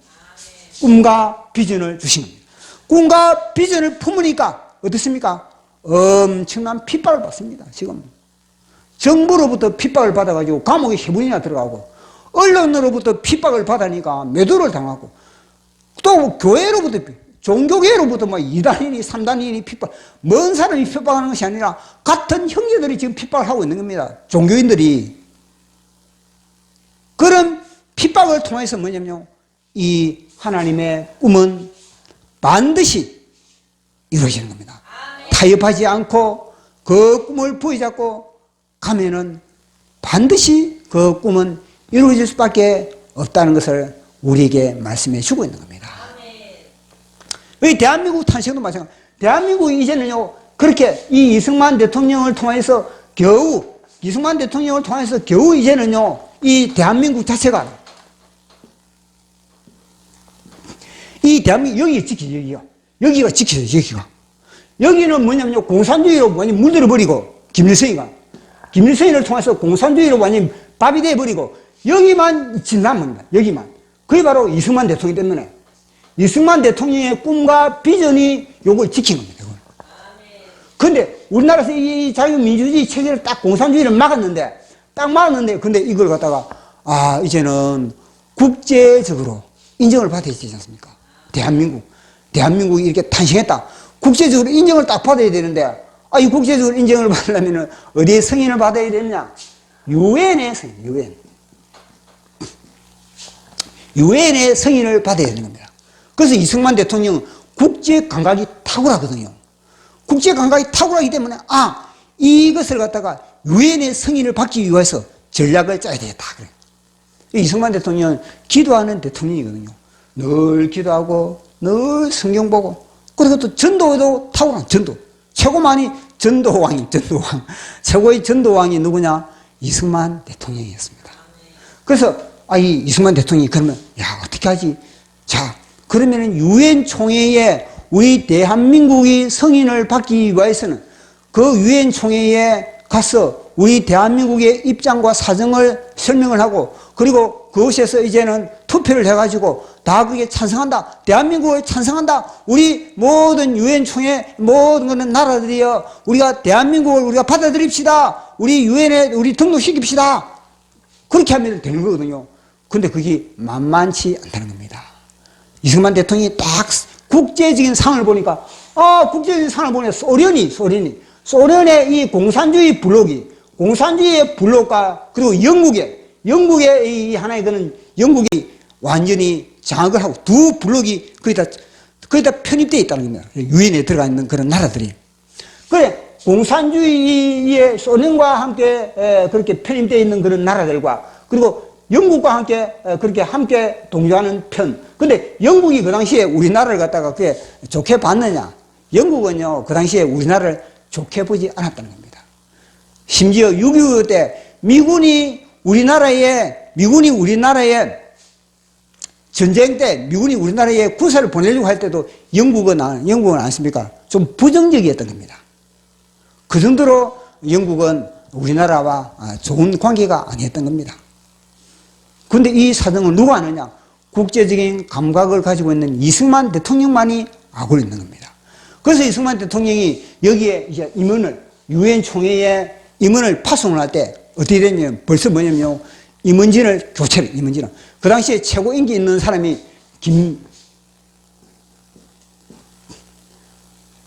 Speaker 1: 꿈과 비전을 주신 겁니다. 꿈과 비전을 품으니까 어떻습니까? 엄청난 핍박을 받습니다. 지금 정부로부터 핍박을 받아가지고 감옥에 10분이나 들어가고, 언론으로부터 핍박을 받으니까 매도를 당하고, 또 교회로부터, 종교계로부터 뭐 2단이니 3단이니 핍박, 먼 사람이 핍박하는 것이 아니라 같은 형제들이 지금 핍박을 하고 있는 겁니다. 종교인들이. 그런 핍박을 통해서 뭐냐면요, 이 하나님의 꿈은 반드시 이루어지는 겁니다. 타협하지 않고 그 꿈을 부여잡고 가면은 반드시 그 꿈은 이루어질 수밖에 없다는 것을 우리에게 말씀해 주고 있는 겁니다. 이 대한민국 탄생도 마찬가지. 대한민국이 이제는요, 그렇게 이 이승만 대통령을 통해서 겨우 이제는요, 이 대한민국 자체가, 이 대한민국, 여기가 지켜져요, 여기는 뭐냐면요, 공산주의로 완전히 물들어버리고, 김일성이를 통해서 공산주의로 완전히 밥이 돼버리고, 여기만 진남합니다. 여기만. 그게 바로 이승만 대통령 때문에. 이승만 대통령의 꿈과 비전이 요걸 지킨 겁니다. 그런데 우리나라에서 이 자유민주주의 체제를 딱 공산주의를 막았는데, 근데 이걸 갖다가, 이제는 국제적으로 인정을 받아야 되지 않습니까? 대한민국이 이렇게 탄생했다. 국제적으로 인정을 딱 받아야 되는데, 이 국제적으로 인정을 받으려면 어디에 승인을 받아야 되느냐? 유엔의 승인, 유엔의 승인을 받아야 되는 겁니다. 그래서 이승만 대통령은 국제 감각이 탁월하거든요. 국제 감각이 탁월하기 때문에, 이것을 갖다가 유엔의 승인을 받기 위해서 전략을 짜야 되겠다. 그래. 이승만 대통령은 기도하는 대통령이거든요. 늘 기도하고, 늘 성경 보고, 그리고 또 전도도 탁월한 전도. 최고만이 전도왕. 최고의 전도왕이 누구냐? 이승만 대통령이었습니다. 그래서, 이 이승만 대통령이 그러면, 어떻게 하지? 자, 그러면은 유엔 총회에 우리 대한민국이 승인을 받기 위해서는 그 유엔 총회에 가서 우리 대한민국의 입장과 사정을 설명을 하고, 그리고 그곳에서 이제는 투표를 해가지고 다 그게 찬성한다. 대한민국을 찬성한다. 우리 모든 유엔 총회 모든 나라들이여 우리가 대한민국을 우리가 받아들입시다. 우리 유엔에 우리 등록시킵시다. 그렇게 하면 되는 거거든요. 근데 그게 만만치 않다는 겁니다. 이승만 대통령이 딱 국제적인 상을 보니까, 국제적인 상을 보니까 소련의 이 공산주의 공산주의의 블록과 그리고 영국의 이 하나의 그는 영국이 완전히 장악을 하고 두 블록이 거기다 편입되어 있다는 겁니다. 유엔에 들어가 있는 그런 나라들이. 그래, 공산주의의 소련과 함께 그렇게 편입되어 있는 그런 나라들과 그리고 영국과 함께 그렇게 함께 동조하는 편. 근데 영국이 그 당시에 우리나라를 갖다가 그게 좋게 봤느냐? 영국은요, 그 당시에 우리나라를 좋게 보지 않았다는 겁니다. 심지어 6.25 때 미군이 우리나라에 전쟁 때 미군이 우리나라에 군사를 보내려고 할 때도 영국은 않습니까? 좀 부정적이었던 겁니다. 그 정도로 영국은 우리나라와 좋은 관계가 아니었던 겁니다. 그런데 이 사정을 누가 아느냐? 국제적인 감각을 가지고 있는 이승만 대통령만이 알고 있는 겁니다. 그래서 이승만 대통령이 여기에 이제 유엔 총회에 임원을 파송을 할 때 어떻게 됐냐면 벌써 뭐냐면요. 임원진을 교체를, 그 당시에 최고 인기 있는 사람이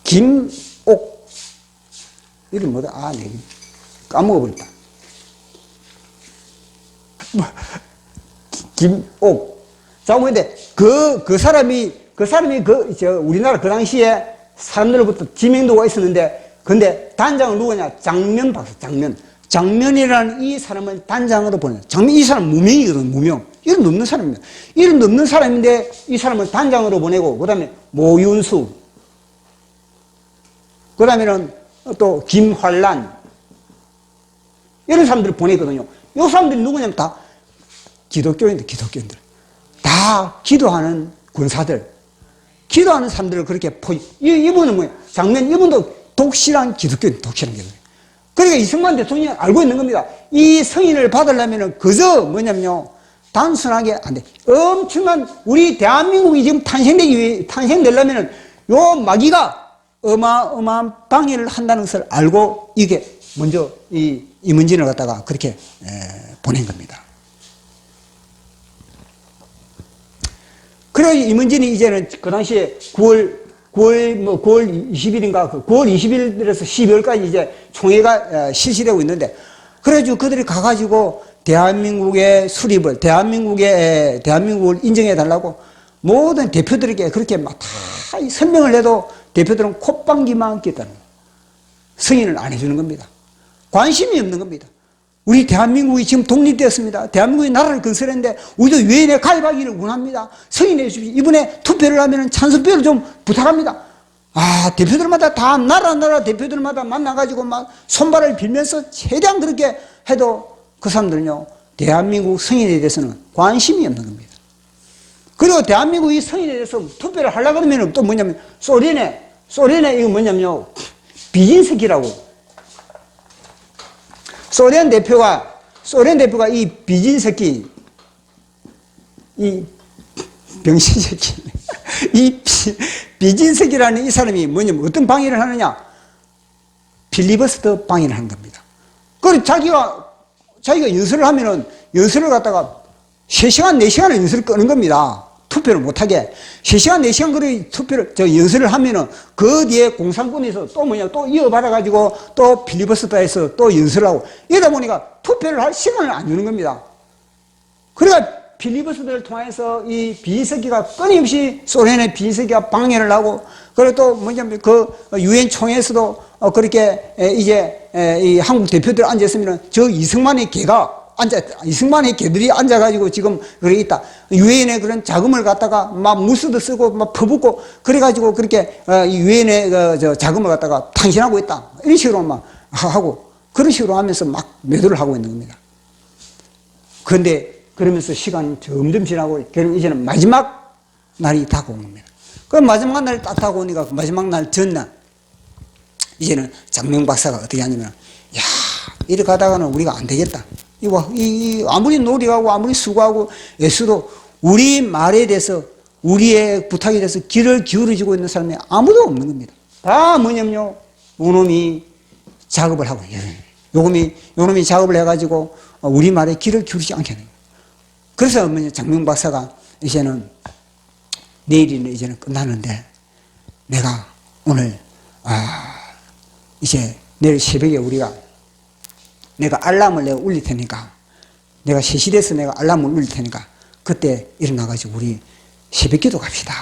Speaker 1: 김옥. 이름 뭐다? 네. 까먹어버렸다. 김옥. 자, 근데 그 사람이 우리나라 그 당시에 사람들로부터 지명도가 있었는데, 근데 단장은 누구냐? 장면 박사, 장면이라는 이 사람은 단장으로 보내요. 이 사람 무명이거든, 무명. 이름 없는 사람입니다. 이름 없는 사람인데, 이 사람은 단장으로 보내고, 그 다음에 모윤수, 그 다음에는 또 김환란, 이런 사람들을 보냈거든요. 이 사람들이 누구냐면 다 기독교인들. 다 기도하는 군사들, 기도하는 사람들을 그렇게 이분은 뭐예요? 이분도 독실한 기독교인. 그러니까 이승만 대통령이 알고 있는 겁니다. 이 승인을 받으려면 그저 뭐냐면요. 단순하게 안 돼. 엄청난 우리 대한민국이 지금 탄생되려면 요 마귀가 어마어마한 방해를 한다는 것을 알고 이게 먼저 이 임원진을 갖다가 그렇게 보낸 겁니다. 그래서 임원진이 이제는 그 당시에 9월 20일인가, 9월 20일에서 12월까지 이제 총회가 실시되고 있는데, 그래가지고 그들이 가가지고 대한민국의 수립을, 대한민국을 인정해달라고 모든 대표들에게 그렇게 막 다 설명을 해도 대표들은 콧방귀만 뀌었다는 거예요. 승인을 안 해주는 겁니다. 관심이 없는 겁니다. 우리 대한민국이 지금 독립되었습니다. 대한민국이 나라를 건설했는데 우리도 유엔에 가입하기를 원합니다. 승인해 주십시오. 이번에 투표를 하면 찬성표를 좀 부탁합니다. 대표들마다 다 나라 대표들마다 만나가지고 막 손발을 빌면서 최대한 그렇게 해도 그 사람들은요, 대한민국 승인에 대해서는 관심이 없는 겁니다. 그리고 대한민국이 승인에 대해서 투표를 하려고 그러면 또 뭐냐면 소련에 이거 뭐냐면요, 비진스키라고. 소련 대표가 이 비진스키, 이 병신새끼, 이 비진스키라는 이 사람이 뭐냐면 어떤 방해를 하느냐? 필리버스터 방해를 하는 겁니다. 그리고 자기가 연설을 하면은 연설을 갖다가 3시간, 4시간을 연설을 끄는 겁니다. 투표를 못하게 3시간, 4시간 그래 투표를, 연설을 하면은 그 뒤에 공산군에서 또 또 이어받아가지고 또 필리버스터에서 또 연설을 하고 이러다 보니까 투표를 할 시간을 안 주는 겁니다. 그러니까 필리버스터를 통해서 이 비석기가 끊임없이 소련의 비석기가 방해를 하고 그리고 또 그 유엔 총회에서도 그렇게 이제 이 한국 대표들 앉았으면 저 이승만의 개들이 앉아가지고 지금 그래 있다. 유엔에 그런 자금을 갖다가 막 무스도 쓰고 막 퍼붓고 그래가지고 그렇게 유엔에 자금을 갖다가 탕진하고 있다. 이런 식으로 막 하고 그런 식으로 하면서 막 매도를 하고 있는 겁니다. 그런데 그러면서 시간이 점점 지나고 결국 이제는 마지막 날이 다가온 겁니다. 그 마지막 날이 딱 다가오니까 그 마지막 날 전날 이제는 장명 박사가 어떻게 하냐면 야 이렇게 가다가는 우리가 안 되겠다. 아무리 노력하고 아무리 수고하고 애써도 우리 말에 대해서 우리의 부탁에 대해서 귀를 기울여주고 있는 사람이 아무도 없는 겁니다. 다 뭐냐면요 요놈이 작업을 하고 요놈이 작업을 해가지고 우리 말에 귀를 기울이지 않게 하는 거예요. 그래서 장명 박사가 이제는 내일이는 이제는 끝나는데 내가 오늘 이제 내일 새벽에 내가 알람을 내가 울릴 테니까 내가 3시 돼서 내가 알람을 울릴 테니까 그때 일어나가지고 우리 새벽기도 갑시다.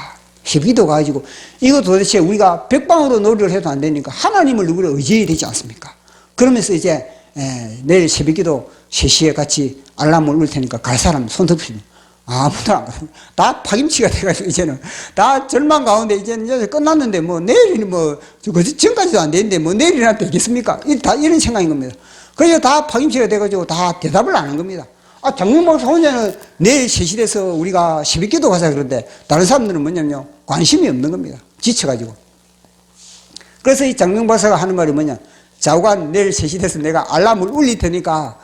Speaker 1: 새벽기도 가가지고 이거 도대체 우리가 백방으로 노력을 해도 안 되니까 하나님을 우리가 의지해야 되지 않습니까? 그러면서 이제 내일 새벽기도 3시에 같이 알람을 울릴 테니까 갈 사람 손 듭시다. 아무도 안 가요. 다 파김치가 돼가지고 이제는 다 절망 가운데 이제는 이제 끝났는데 뭐 내일은 지금까지도 안 되는데 뭐 내일이나 되겠습니까? 다 이런 생각인 겁니다. 그래서 다 파김치가 돼가지고 다 대답을 안 한 겁니다. 장명 박사 혼자는 내일 3시 돼서 우리가 새벽기도 가자 그러는데 다른 사람들은 뭐냐면요 관심이 없는 겁니다. 지쳐가지고. 그래서 이 장명 박사가 하는 말이 뭐냐 좌우간 내일 3시 돼서 내가 알람을 울릴 테니까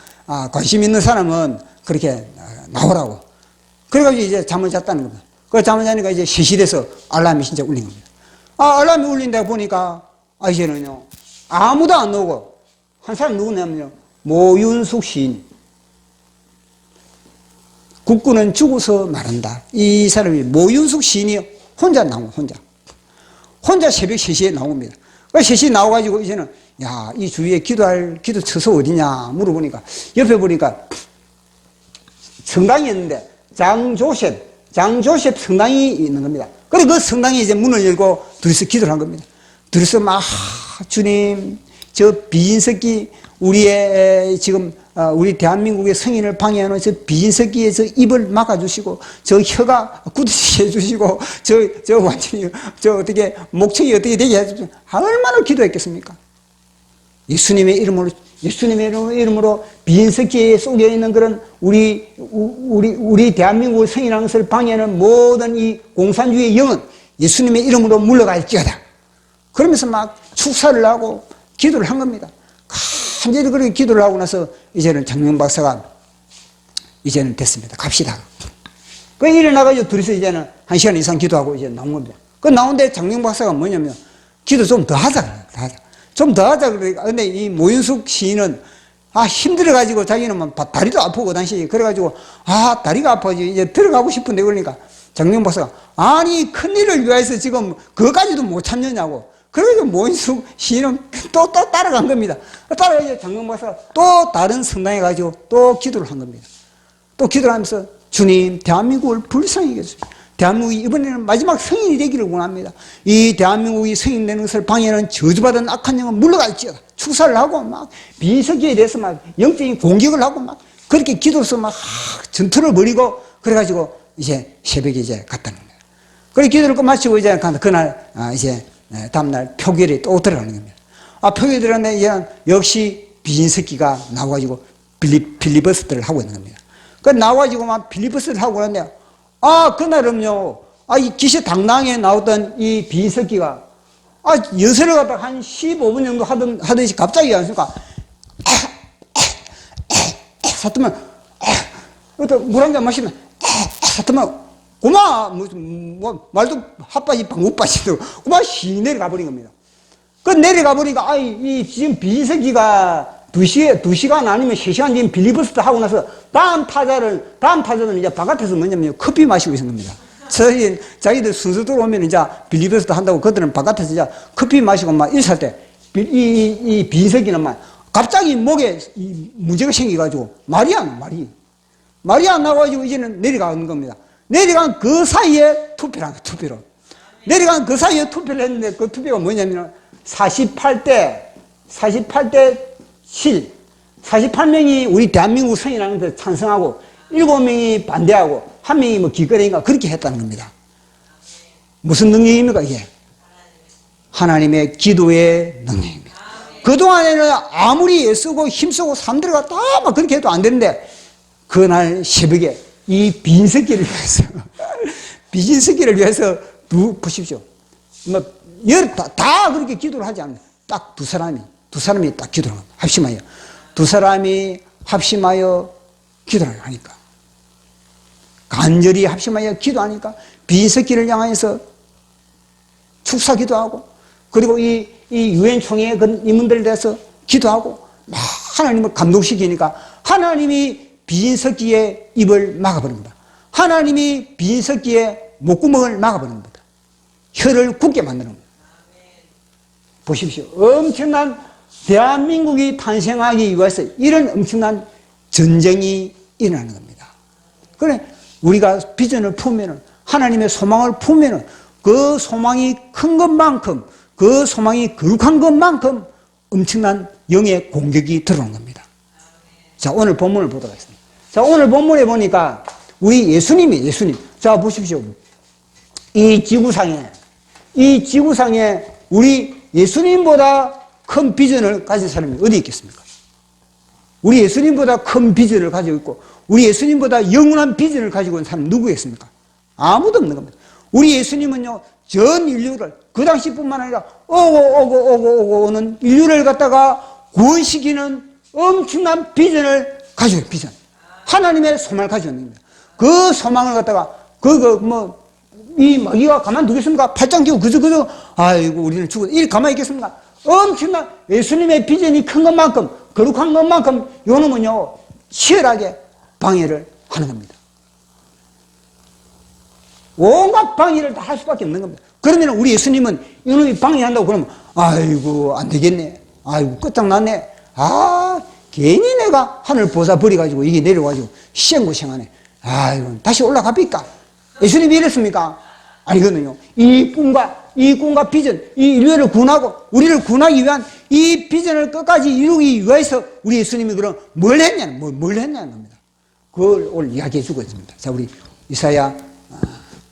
Speaker 1: 관심 있는 사람은 그렇게 나오라고. 그래가지고 이제 잠을 잤다는 겁니다. 그 잠을 자니까 이제 3시 돼서 알람이 진짜 울린 겁니다. 알람이 울린다 보니까 이제는요 아무도 안 나오고 한 사람 누구냐면요 모윤숙 시인. 국군은 죽어서 말한다. 이 사람이 모윤숙 시인이 혼자 나온 혼자 새벽 3시에 나옵니다. 3시에 나와가지고 이제는 이 주위에 기도 처소 어디냐 물어보니까 옆에 보니까 성당이 있는데 장조셉 성당이 있는 겁니다. 그래 그 성당에 이제 문을 열고 둘이서 기도를 한 겁니다. 둘이서 막 주님 저 비인석기 우리의 지금 우리 대한민국의 성인을 방해하는 저 비인석기에 저 입을 막아주시고 저 혀가 굳어지게 해주시고 저 완전히 어떻게 목청이 어떻게 되게 해주시고 얼마나 기도했겠습니까? 예수님의 이름으로 비인석기에 쏘여 있는 그런 우리 대한민국 성인하는 것을 방해하는 모든 이 공산주의의 영은 예수님의 이름으로 물러갈지어다. 그러면서 막 축사를 하고 기도를 한 겁니다. 간절히 그렇게 기도를 하고 나서 이제는 장명 박사가 이제는 됐습니다. 갑시다. 그 일어나가지고 둘이서 이제는 1시간 이상 기도하고 이제 나온 겁니다. 그 나온데 장명 박사가 뭐냐면 기도 좀 더 하자. 좀 더 하자. 근데 이 모윤숙 시인은 힘들어가지고 자기는 다리도 아프고 당시 그래가지고 다리가 아파서 이제 들어가고 싶은데 그러니까 장명 박사가 아니 큰일을 위해서 지금 그거까지도 못 참느냐고. 그래서 모윤숙 시인은 또 따라간 겁니다. 따라가서 장명 박사가 또 다른 성당에 가지고 또 기도를 한 겁니다. 또 기도를 하면서 주님 대한민국을 불쌍히 여겨주십시오. 대한민국이 이번에는 마지막 성인이 되기를 원합니다. 이 대한민국이 성인 되는 것을 방해하는 저주받은 악한 영은 물러갈지어다. 축사를 하고 막 비석기에 대해서 막 영적인 공격을 하고 막 그렇게 기도해서 막 전투를 벌이고 그래가지고 이제 새벽에 이제 갔다는 겁니다. 그렇게 기도를 끝마치고 이제 그날 이제 다음날 표결이 또 들어가는 겁니다. 표결이 들어갔는데 이제 역시 비인석기가 나와가지고 필리버스터를 하고 있는 겁니다. 그 나와가지고 막 필리버스터를 하고 있는데 그날은요, 이 기시당당에 나오던 이 비인석기가, 연설을 갖다 한 15분 정도 하듯이 갑자기 않습니까? 사투면, 물 한 잔 마시면, 사투면, 말도 핫바지 방울바지도, 시 내려가 버린 겁니다. 그 내려가 보니까, 지금 비인석기가 2시간 아니면 3시간 뒤에 빌리버스터 하고 나서 다음 타자는 이제 바깥에서 뭐냐면 커피 마시고 있는 겁니다. 저희, 자기들 순서 들어오면 이제 빌리버스도 한다고 그들은 바깥에서 이제 커피 마시고 막 일살 때, 이 빈석이는 막 갑자기 목에 문제가 생겨가지고 말이 안 나, 말이 안 나와가지고 이제는 내려가는 겁니다. 내려간 그 사이에 투표를 한 거예요, 투표로. 내려간 그 사이에 투표를 했는데 그 투표가 뭐냐면 48대 7, 48명이 우리 대한민국 성인하는 데 찬성하고 7명이 반대하고 1명이 뭐 기꺼레인가 그렇게 했다는 겁니다. 무슨 능력입니까 이게? 하나님의 기도의 능력입니다. 그동안에는 아무리 애쓰고 힘쓰고 사람들과 다 막 그렇게 해도 안 되는데 그날 새벽에 이 빈석기를 위해서 빈석기를 위해서 보십시오. 뭐 다 그렇게 기도를 하지 않아요. 딱 두 사람이 딱 기도를 합니다. 합심하여 두 사람이 합심하여 기도를 하니까 간절히 합심하여 기도하니까 빈석기를 향해서 축사 기도하고 그리고 이 유엔 총회의 그 임원들에 대해서 기도하고 막 하나님을 감동시키니까 하나님이 빈석기의 입을 막아버립니다. 하나님이 빈석기의 목구멍을 막아버립니다. 혀를 굳게 만드는 겁니다. 보십시오. 엄청난 대한민국이 탄생하기 위해서 이런 엄청난 전쟁이 일어나는 겁니다. 그래 우리가 비전을 품으면 하나님의 소망을 품으면 그 소망이 큰 것만큼 그 소망이 거룩한 것만큼 엄청난 영의 공격이 들어오는 겁니다. 자, 오늘 본문을 보도록 하겠습니다. 자, 오늘 본문에 보니까 우리 예수님. 자, 보십시오. 이 지구상에 우리 예수님보다 큰 비전을 가진 사람이 어디 있겠습니까? 우리 예수님보다 큰 비전을 가지고 있고 우리 예수님보다 영원한 비전을 가지고 있는 사람은 누구겠습니까? 아무도 없는 겁니다. 우리 예수님은요 전 인류를 그 당시뿐만 아니라 오고 오는 인류를 갖다가 구원시키는 엄청난 비전을 가지고 있어요. 비전. 하나님의 소망을 가지고 있는 겁니다. 그 소망을 갖다가 이 마귀가 가만두겠습니까? 팔짱 끼고 그저 아이고 우리는 죽어 이렇게 가만히 있겠습니까? 엄청난 예수님의 비전이 큰 것만큼 거룩한 것만큼 요놈은요 치열하게 방해를 하는 겁니다. 온갖 방해를 다 할 수밖에 없는 겁니다. 그러면 우리 예수님은 이놈이 방해한다고 그러면 아이고 안 되겠네, 아이고 끝장났네, 괜히 내가 하늘 보사 버려가지고 이게 내려가지고 시행고생하네, 아이고 다시 올라갑니까? 예수님이 이랬습니까? 아니거든요. 이 꿈과 비전, 이 인류를 구원하고 우리를 구원하기 위한 이 비전을 끝까지 이루기 위해서 우리 예수님이 그럼 뭘 했냐는 겁니다. 그걸 오늘 이야기해 주고 있습니다. 자, 우리 이사야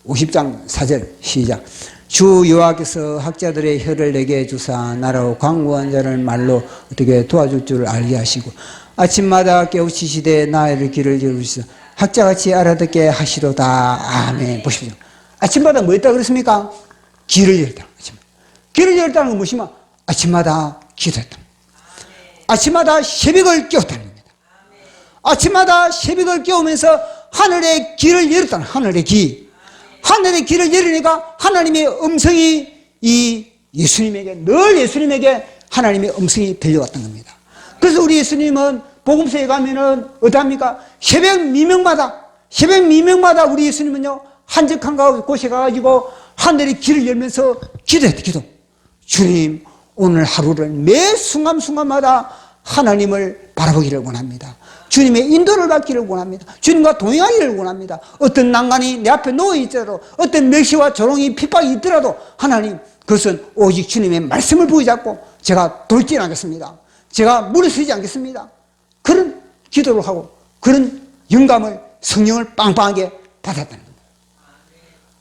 Speaker 1: 50장 4절 시작. 주 여호와께서 학자들의 혀를 내게 주사 나라로 광고한 자를 말로 어떻게 도와줄 줄 알게 하시고 아침마다 깨우치시되 나의 길을 열으시소 학자같이 알아듣게 하시로다. 아멘. 보십시오. 아침마다 뭐 했다 그랬습니까? 길을 열었다. 길을 열었다는 건 무엇이면 아침마다 기도했다. 아침마다 새벽을 깨웠다는 겁니다. 아침마다 새벽을 깨우면서 하늘의 길을 열었다는 하늘의 길. 하늘의 길을 열으니까 하나님의 음성이 이 예수님에게 늘 예수님에게 하나님의 음성이 들려왔던 겁니다. 그래서 우리 예수님은 복음서에 가면은 어떠합니까? 새벽 미명마다 우리 예수님은요 한적한 곳에 가가지고 하늘의 길을 열면서 기도했다. 기도. 주님 오늘 하루를 매 순간순간마다 하나님을 바라보기를 원합니다. 주님의 인도를 받기를 원합니다. 주님과 동행하기를 원합니다. 어떤 난간이 내 앞에 놓여있더라도 어떤 멸시와 조롱이 핍박이 있더라도 하나님 그것은 오직 주님의 말씀을 부여잡고 제가 돌진하겠습니다. 제가 무너지지 않겠습니다. 그런 기도를 하고 그런 영감을 성령을 빵빵하게 받았다는 겁니다.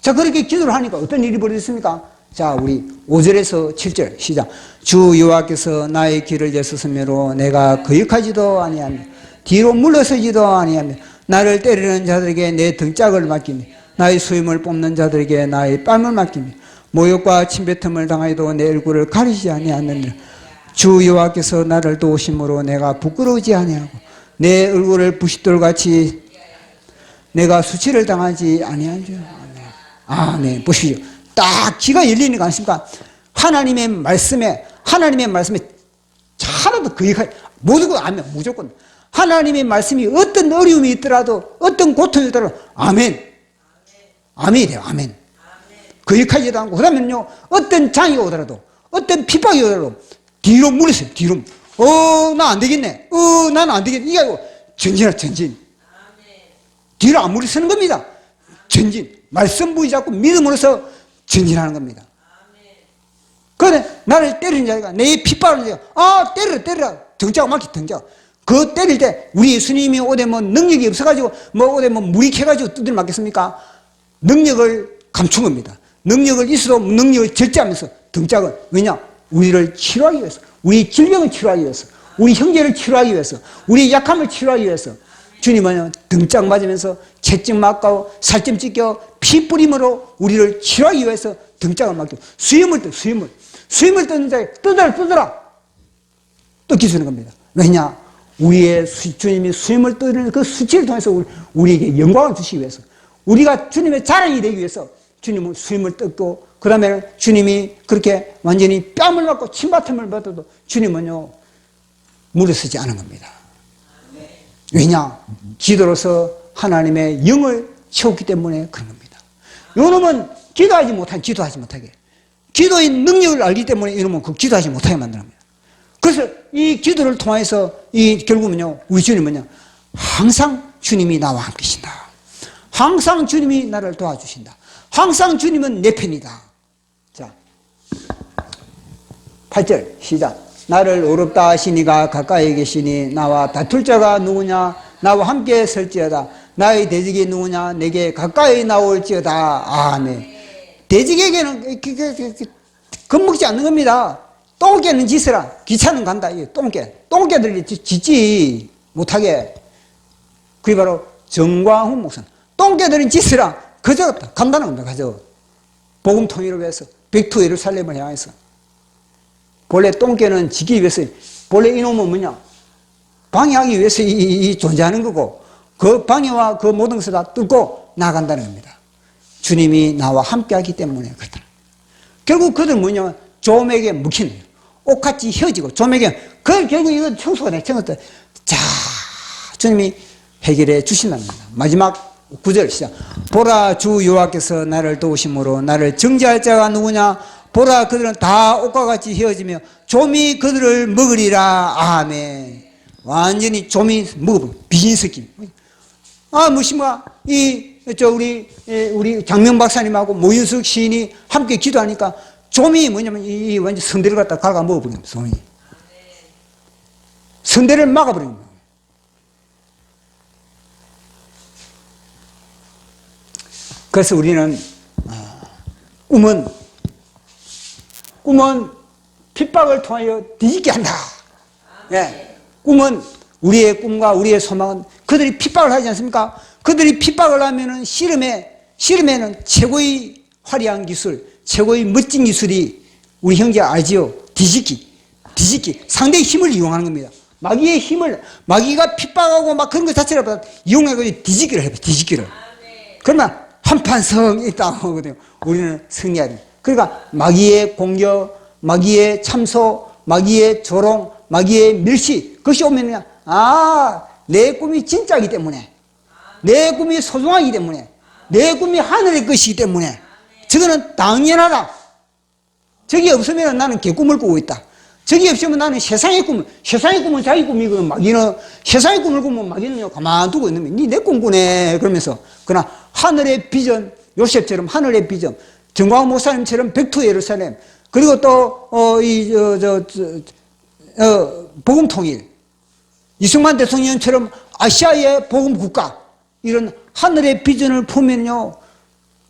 Speaker 1: 자, 그렇게 기도를 하니까 어떤 일이 벌어졌습니까? 자, 우리 5절에서 7절 시작. 주 여호와께서 나의 길을 여서서매로 내가 거역하지도 아니하며 뒤로 물러서지도 아니하며 나를 때리는 자들에게 내 등짝을 맡기며 나의 수염을 뽑는 자들에게 나의 뺨을 맡기며 모욕과 침뱉음을 당하여도 내 얼굴을 가리지 아니하느니라. 주 여호와께서 나를 도우심으로 내가 부끄러우지 아니하고 내 얼굴을 부싯돌같이 내가 수치를 당하지 아니한 줄. 아멘. 보시죠. 딱 귀가 열리니까 않습니까? 하나님의 말씀에 하나도 거역하지 모든 거 아멘. 무조건 하나님의 말씀이 어떤 어려움이 있더라도 어떤 고통이 있더라도 아멘. 아멘이 돼요. 아멘. 거기까지도 않고, 그 다음에는요, 어떤 장애가 오더라도, 어떤 핍박이 오더라도, 뒤로 물으세요. 뒤로. 나 안 되겠네. 나는 안 되겠네. 이게 아니고, 전진하라, 전진. 뒤로 안 물으시는 겁니다. 전진. 말씀 붙잡고 믿음으로써 전진하는 겁니다. 그래, 나를 때리는 자가, 내 핍박하는 자가, 때려라. 등짝 막히, 등짝. 그 때릴 때, 우리 예수님이 오대 뭐 능력이 없어가지고, 오대 물이 캐가지고 두드려 맞겠습니까? 능력을 감춘 겁니다. 능력을 있어도 능력을 절제하면서 등짝은, 왜냐? 우리를 치료하기 위해서, 우리 질병을 치료하기 위해서, 우리 형제를 치료하기 위해서, 우리 약함을 치료하기 위해서, 주님은 등짝 맞으면서 채찍 맞고 살점 찢겨 피 뿌림으로 우리를 치료하기 위해서 등짝을 맞고 수염을 떠, 수염을 떠는 자에 뜯어라 뜯기 주는 겁니다. 왜냐? 우리의 주님이 수염을 떠는 그 수치를 통해서 우리에게 영광을 주시기 위해서, 우리가 주님의 자랑이 되기 위해서 주님은 수염을 뜯고, 그 다음에는 주님이 그렇게 완전히 뺨을 맞고 침받음을 받아도 주님은요 물러서지 않은 겁니다. 왜냐? 기도로서 하나님의 영을 채웠기 때문에 그런 겁니다. 이놈은 기도하지 못하게, 기도의 능력을 알기 때문에 이놈은 그 기도하지 못하게 만드는 겁니다. 그래서 이 기도를 통해서 결국은요, 우리 주님은요, 항상 주님이 나와 함께 계신다. 항상 주님이 나를 도와주신다. 항상 주님은 내 편이다. 자, 8절 시작. 나를 어렵다 하시니가 가까이 계시니 나와 다툴 자가 누구냐? 나와 함께 설지어다. 나의 대적이 누구냐? 내게 가까이 나올지어다. 아멘. 대적에게는 겁먹지 않는 겁니다. 똥개는 짖으라. 귀찮은 간다. 똥개들이 짖지 못하게. 그게 바로 정광훈 목사. 똥개들은 짖으라. 그저 간다는 겁니다. 그저 복음 통일을 위해서, 백투 예루살렘을 향해서. 본래 똥개는 지기 위해서, 본래 이놈은 뭐냐? 방해하기 위해서 존재하는 거고, 그 방해와 그 모든 것을 다 뚫고 나간다는 겁니다. 주님이 나와 함께 하기 때문에 그렇다. 결국 그들 뭐냐? 좀에게 묵히는 거예요. 옷같이 휘어지고, 좀에게, 결국 이거 청소가 돼. 자, 주님이 해결해 주신다는 겁니다. 마지막 9절 시작. 보라, 주 여호와께서 나를 도우심으로 나를 정죄할 자가 누구냐? 보라, 그들은 다 옷과 같이 휘어지며 좀이 그들을 먹으리라. 아멘. 완전히 좀이 먹어버려. 비진스키. 우리 장명 박사님하고 모윤숙 시인이 함께 기도하니까 좀이 뭐냐면 이 완전 성대를 갖다 갉아 먹어버린 겁니다. 좀이. 성대를 막아버린 겁니다. 그래서 우리는 꿈은 핍박을 통하여 뒤집게 한다. 예. 꿈은, 우리의 꿈과 우리의 소망은 그들이 핍박을 하지 않습니까? 그들이 핍박을 하면은 씨름에는 최고의 화려한 기술, 최고의 멋진 기술이 우리 형제 알지요? 뒤집기. 상대의 힘을 이용하는 겁니다. 마귀의 힘을, 마귀가 핍박하고 막 그런 것 자체를 이용해가지고 뒤집기를 해요. 뒤집기를. 그러면 한판성 있다고 하거든요. 우리는 승리해야 돼요. 그러니까 마귀의 공격, 마귀의 참소, 마귀의 조롱, 마귀의 멸시, 그것이 오면 내 꿈이 진짜이기 때문에, 내 꿈이 소중하기 때문에, 내 꿈이 하늘의 것이기 때문에 저거는 당연하다. 저기 없으면 나는 개꿈을 꾸고 있다. 저기 없으면 나는 세상의 꿈은 자기 꿈이거든. 마귀는 세상의 꿈을 꾸면 마귀는요 가만두고 있는 거야. 니 내 꿈 꾸네 그러면서. 그러나 하늘의 비전, 요셉처럼 하늘의 비전, 정광훈 목사님처럼 백투 예루살렘, 그리고 또 복음 통일, 이승만 대통령처럼 아시아의 복음 국가, 이런 하늘의 비전을 보면요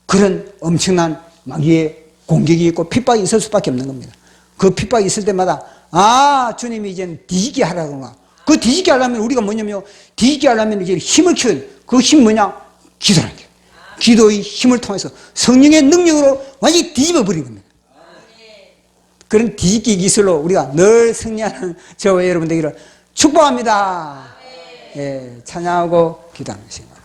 Speaker 1: 그런 엄청난 마귀의 공격이 있고 핍박이 있을 수밖에 없는 겁니다. 그 핍박이 있을 때마다 주님이 이제 뒤집게 하라구나. 그 뒤집게 하려면 우리가 뭐냐면, 뒤집게 하려면 이제 힘을 키워야 돼. 그 힘 뭐냐? 기도라는 게. 기도의 힘을 통해서 성령의 능력으로 완전히 뒤집어 버린 겁니다. 그런 뒤집기 기술로 우리가 늘 승리하는 저와 여러분 되기를 축복합니다. 예, 찬양하고 기도하는 것입니다.